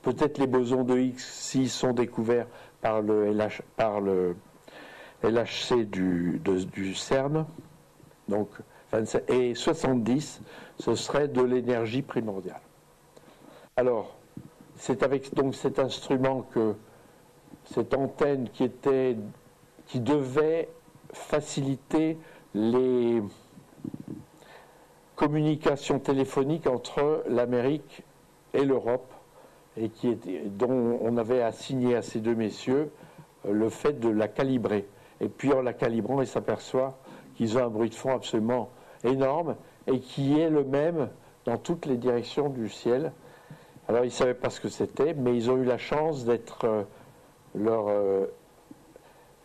Peut-être les bosons de Higgs s'ils sont découverts par le LHC du CERN. Donc, 27, et 70, ce serait de l'énergie primordiale. Alors, c'est avec donc cet instrument que cette antenne qui devait faciliter les communications téléphoniques entre l'Amérique et l'Europe et dont on avait assigné à ces deux messieurs le fait de la calibrer. Et puis en la calibrant, ils s'aperçoivent qu'ils ont un bruit de fond absolument énorme et qui est le même dans toutes les directions du ciel. Alors ils ne savaient pas ce que c'était, mais ils ont eu la chance d'être... leur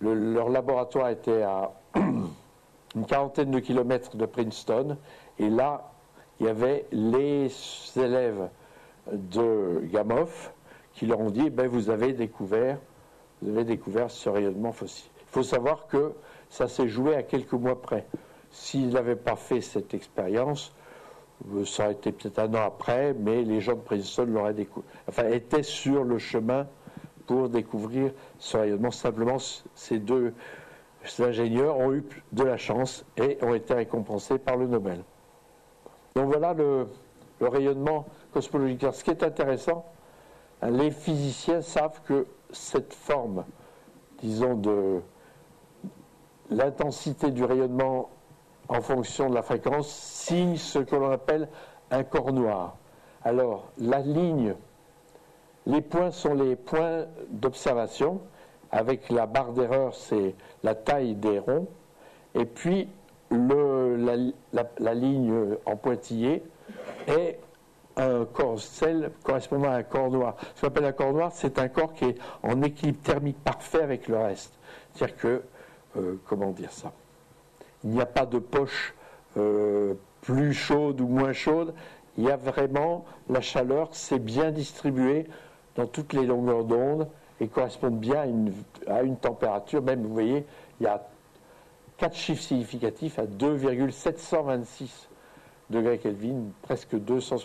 laboratoire était à une quarantaine de kilomètres de Princeton, et là, il y avait les élèves de Gamow qui leur ont dit vous avez découvert ce rayonnement fossile. Il faut savoir que ça s'est joué à quelques mois près. S'ils n'avaient pas fait cette expérience, ça aurait été peut-être un an après, mais les gens de Princeton étaient sur le chemin pour découvrir ce rayonnement. Simplement, ces deux ingénieurs ont eu de la chance et ont été récompensés par le Nobel. Donc voilà le rayonnement cosmologique. Alors, ce qui est intéressant, les physiciens savent que cette forme, disons, de l'intensité du rayonnement en fonction de la fréquence signe ce que l'on appelle un corps noir. Alors, la ligne, les points sont les points d'observation, avec la barre d'erreur, c'est la taille des ronds, et puis la ligne en pointillé est un corps celle correspondant à un corps noir. Ce qu'on appelle un corps noir, c'est un corps qui est en équilibre thermique parfait avec le reste. C'est-à-dire que, comment dire ça, il n'y a pas de poche plus chaude ou moins chaude, il y a vraiment la chaleur, c'est bien distribué dans toutes les longueurs d'onde et correspond bien à une température. Même, vous voyez, il y a 4 chiffres significatifs à 2,726 degrés Kelvin, presque 200.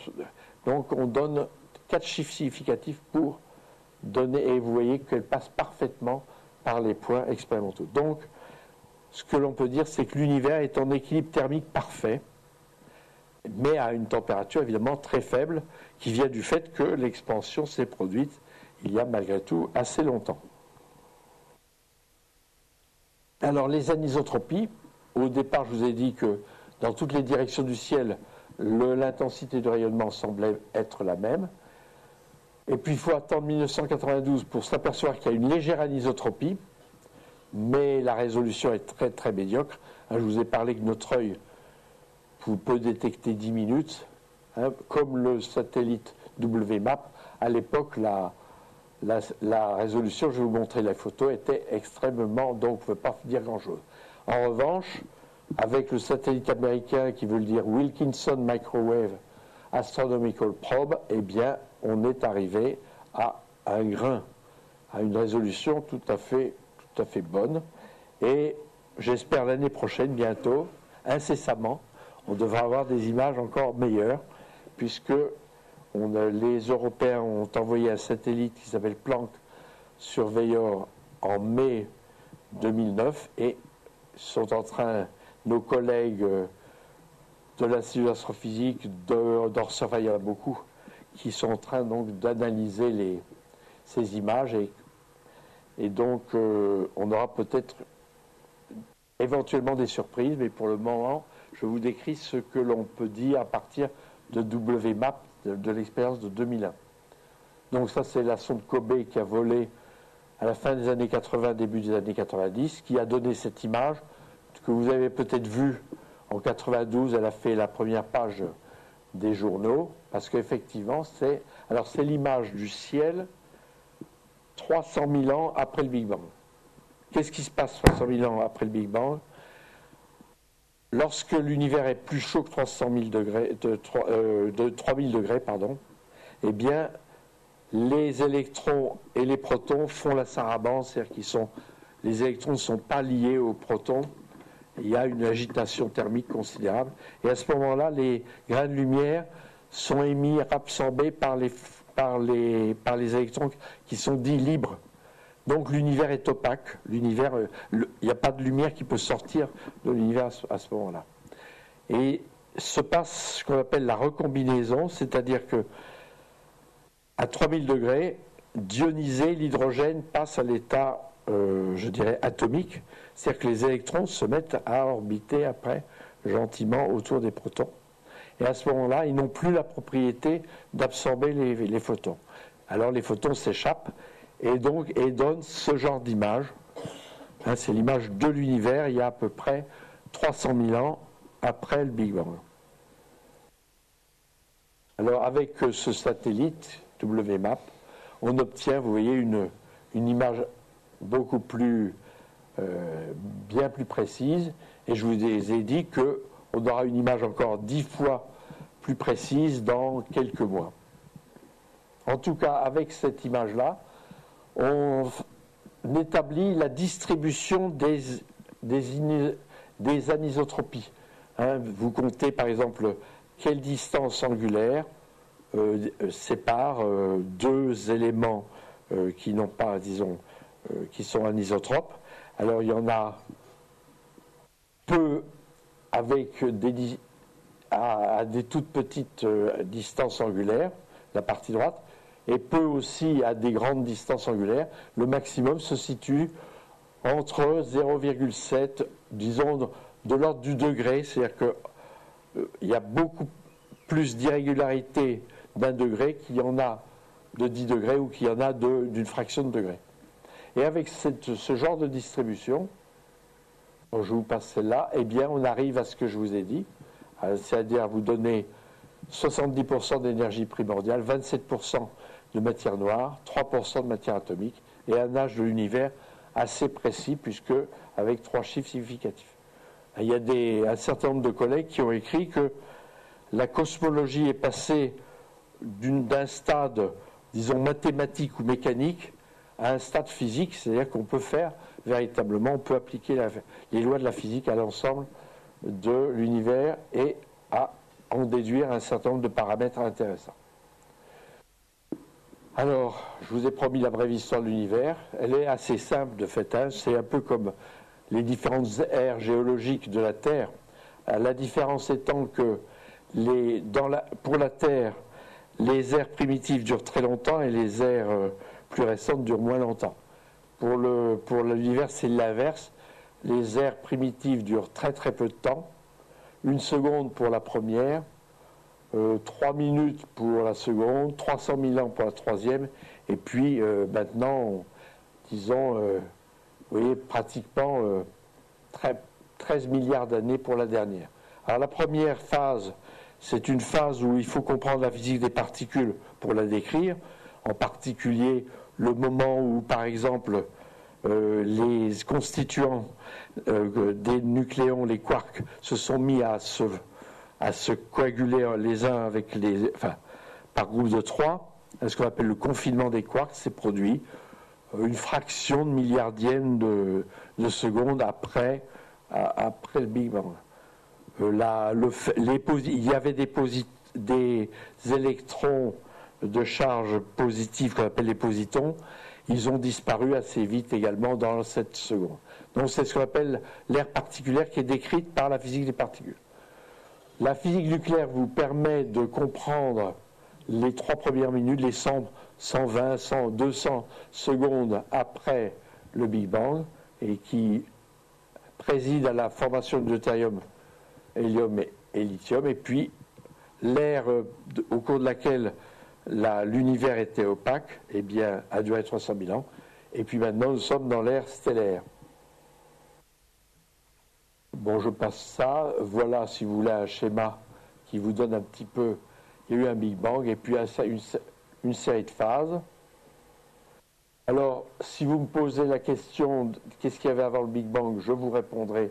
Donc on donne 4 chiffres significatifs pour donner, et vous voyez qu'elle passe parfaitement par les points expérimentaux. Donc, ce que l'on peut dire, c'est que l'univers est en équilibre thermique parfait, mais à une température évidemment très faible, qui vient du fait que l'expansion s'est produite il y a malgré tout assez longtemps. Alors les anisotropies, au départ je vous ai dit que dans toutes les directions du ciel, l'intensité du rayonnement semblait être la même. Et puis il faut attendre 1992 pour s'apercevoir qu'il y a une légère anisotropie, mais la résolution est très très médiocre. Je vous ai parlé que notre œil peut détecter 10 minutes, comme le satellite WMAP. À l'époque, la résolution, je vais vous montrer la photo, était extrêmement, donc on ne peut pas dire grand-chose. En revanche, avec le satellite américain qui veut le dire Wilkinson Microwave Astronomical Probe, eh bien, on est arrivé à un grain, à une résolution tout à fait bonne. Et j'espère l'année prochaine, bientôt, incessamment, on devra avoir des images encore meilleures, puisque les Européens ont envoyé un satellite qui s'appelle Planck Surveyor en mai 2009 et sont en train, nos collègues de l'Institut d'astrophysique, d'Orsurveyor, il y en a beaucoup, qui sont en train donc d'analyser ces images et donc on aura peut-être éventuellement des surprises, mais pour le moment, je vous décris ce que l'on peut dire à partir de WMAP, de l'expérience de 2001. Donc ça, c'est la sonde Kobe qui a volé à la fin des années 80, début des années 90, qui a donné cette image que vous avez peut-être vue en 92. Elle a fait la première page des journaux, parce qu'effectivement, c'est l'image du ciel 300 000 ans après le Big Bang. Qu'est-ce qui se passe 300 000 ans après le Big Bang ? Lorsque l'univers est plus chaud que 3000 degrés, de 3000 degrés, eh bien, les électrons et les protons font la sarabande, c'est-à-dire les électrons ne sont pas liés aux protons. Il y a une agitation thermique considérable. Et à ce moment-là, les grains de lumière sont émis, absorbés par les électrons qui sont dits libres. Donc l'univers est opaque, il n'y a pas de lumière qui peut sortir de l'univers à ce moment-là. Et se passe ce qu'on appelle la recombinaison, c'est-à-dire que à 3000 degrés, dionisé, l'hydrogène passe à l'état, je dirais, atomique, c'est-à-dire que les électrons se mettent à orbiter après, gentiment, autour des protons. Et à ce moment-là, ils n'ont plus la propriété d'absorber les photons. alors les photons s'échappent et donnent ce genre d'image. Hein, c'est l'image de l'univers il y a à peu près 300 000 ans après le Big Bang. Alors avec ce satellite WMAP, on obtient, vous voyez, une image beaucoup plus, bien plus précise, et je vous ai dit qu'on aura une image encore 10 fois plus précise dans quelques mois. En tout cas, avec cette image-là, on établit la distribution des anisotropies. Hein, vous comptez par exemple quelle distance angulaire sépare deux éléments qui n'ont pas, disons, qui sont anisotropes. Alors il y en a peu avec à des toutes petites distances angulaires, la partie droite, et peu aussi à des grandes distances angulaires. Le maximum se situe entre 0,7, disons, de l'ordre du degré, c'est-à-dire qu'il y a beaucoup plus d'irrégularité d'un degré qu'il y en a de 10 degrés ou qu'il y en a d'une fraction de degré. Et avec ce genre de distribution, je vous passe celle-là, eh bien on arrive à ce que je vous ai dit, c'est-à-dire vous donner 70% d'énergie primordiale, 27% de matière noire, 3% de matière atomique et un âge de l'univers assez précis puisque avec 3 chiffres significatifs. Il y a un certain nombre de collègues qui ont écrit que la cosmologie est passée d'un stade, disons, mathématique ou mécanique à un stade physique, c'est-à-dire qu'on peut faire véritablement, on peut appliquer les lois de la physique à l'ensemble de l'univers et à en déduire un certain nombre de paramètres intéressants. Alors, je vous ai promis la brève histoire de l'univers. Elle est assez simple de fait. Hein. C'est un peu comme les différentes ères géologiques de la Terre. La différence étant que pour la Terre, les ères primitives durent très longtemps et les ères plus récentes durent moins longtemps. Pour l'univers, c'est l'inverse. Les ères primitives durent très très peu de temps. 1 seconde pour la première, 3 minutes pour la seconde, 300 000 ans pour la troisième, et puis maintenant, disons, vous voyez, pratiquement 13 milliards d'années pour la dernière. Alors la première phase, c'est une phase où il faut comprendre la physique des particules pour la décrire, en particulier le moment où, par exemple, les constituants des nucléons, les quarks, se sont mis à se coaguler les uns avec par groupe de 3, ce qu'on appelle le confinement des quarks, s'est produit une fraction de milliardième de seconde après le Big Bang. Il y avait des électrons de charge positive qu'on appelle les positons. Ils ont disparu assez vite également dans cette seconde. Donc c'est ce qu'on appelle l'ère particulière qui est décrite par la physique des particules. La physique nucléaire vous permet de comprendre les 3 premières minutes, les 100, 120, 100, 200 secondes après le Big Bang et qui préside à la formation de deutérium, hélium et lithium, et puis l'ère au cours de laquelle l'univers était opaque, eh bien, a duré 300 000 ans, et puis maintenant nous sommes dans l'ère stellaire. Bon, je passe ça. Voilà, si vous voulez, un schéma qui vous donne un petit peu. Il y a eu un Big Bang et puis une série de phases. Alors, si vous me posez la question qu'est-ce qu'il y avait avant le Big Bang, je vous répondrai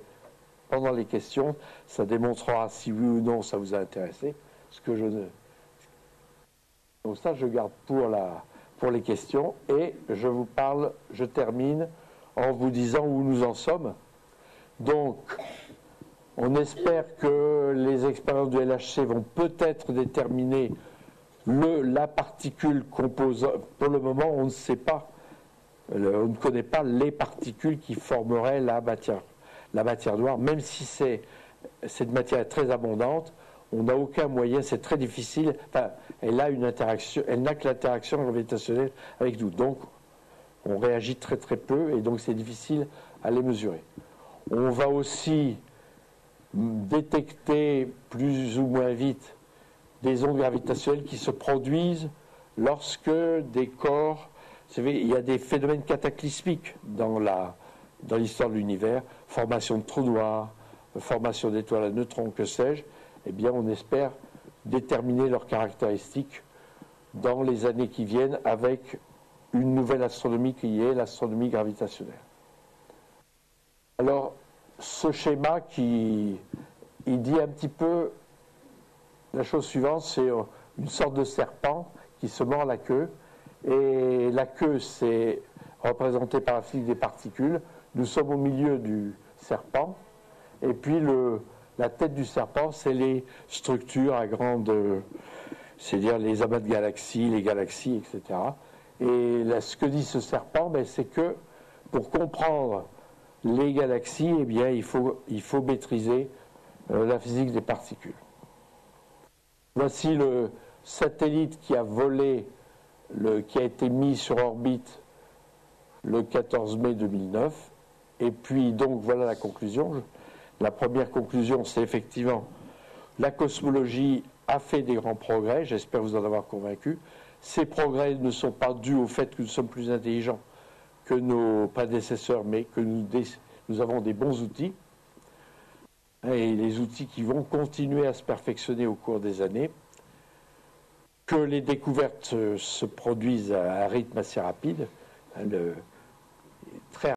pendant les questions. Ça démontrera si oui ou non ça vous a intéressé. Donc ça, je garde pour les questions et je termine en vous disant où nous en sommes. Donc, on espère que les expériences du LHC vont peut-être déterminer la particule composante. Pour le moment, on ne sait pas, on ne connaît pas les particules qui formeraient la matière noire, même si cette matière est très abondante. On n'a aucun moyen, c'est très difficile. Enfin, elle n'a que l'interaction gravitationnelle avec nous. Donc, on réagit très très peu et donc c'est difficile à les mesurer. On va aussi détecter plus ou moins vite des ondes gravitationnelles qui se produisent lorsque des corps, vous savez, il y a des phénomènes cataclysmiques dans l'histoire de l'univers, formation de trous noirs, formation d'étoiles à neutrons, que sais-je, eh bien on espère déterminer leurs caractéristiques dans les années qui viennent avec une nouvelle astronomie qui est l'astronomie gravitationnelle. Alors, ce schéma il dit un petit peu la chose suivante, c'est une sorte de serpent qui se mord la queue, et la queue, c'est représenté par la physique des particules. Nous sommes au milieu du serpent, et puis la tête du serpent, c'est les structures à grande, c'est-à-dire les amas de galaxies, les galaxies, etc. Et là, ce que dit ce serpent, c'est que pour comprendre les galaxies, eh bien, il faut maîtriser la physique des particules. Voici le satellite qui a volé, qui a été mis sur orbite le 14 mai 2009. Et puis, donc, voilà la conclusion. La première conclusion, c'est effectivement la cosmologie a fait des grands progrès. J'espère vous en avoir convaincu. Ces progrès ne sont pas dus au fait que nous sommes plus intelligents que nos prédécesseurs, mais que nous avons des bons outils. Et les outils qui vont continuer à se perfectionner au cours des années, que les découvertes se produisent à un rythme assez rapide.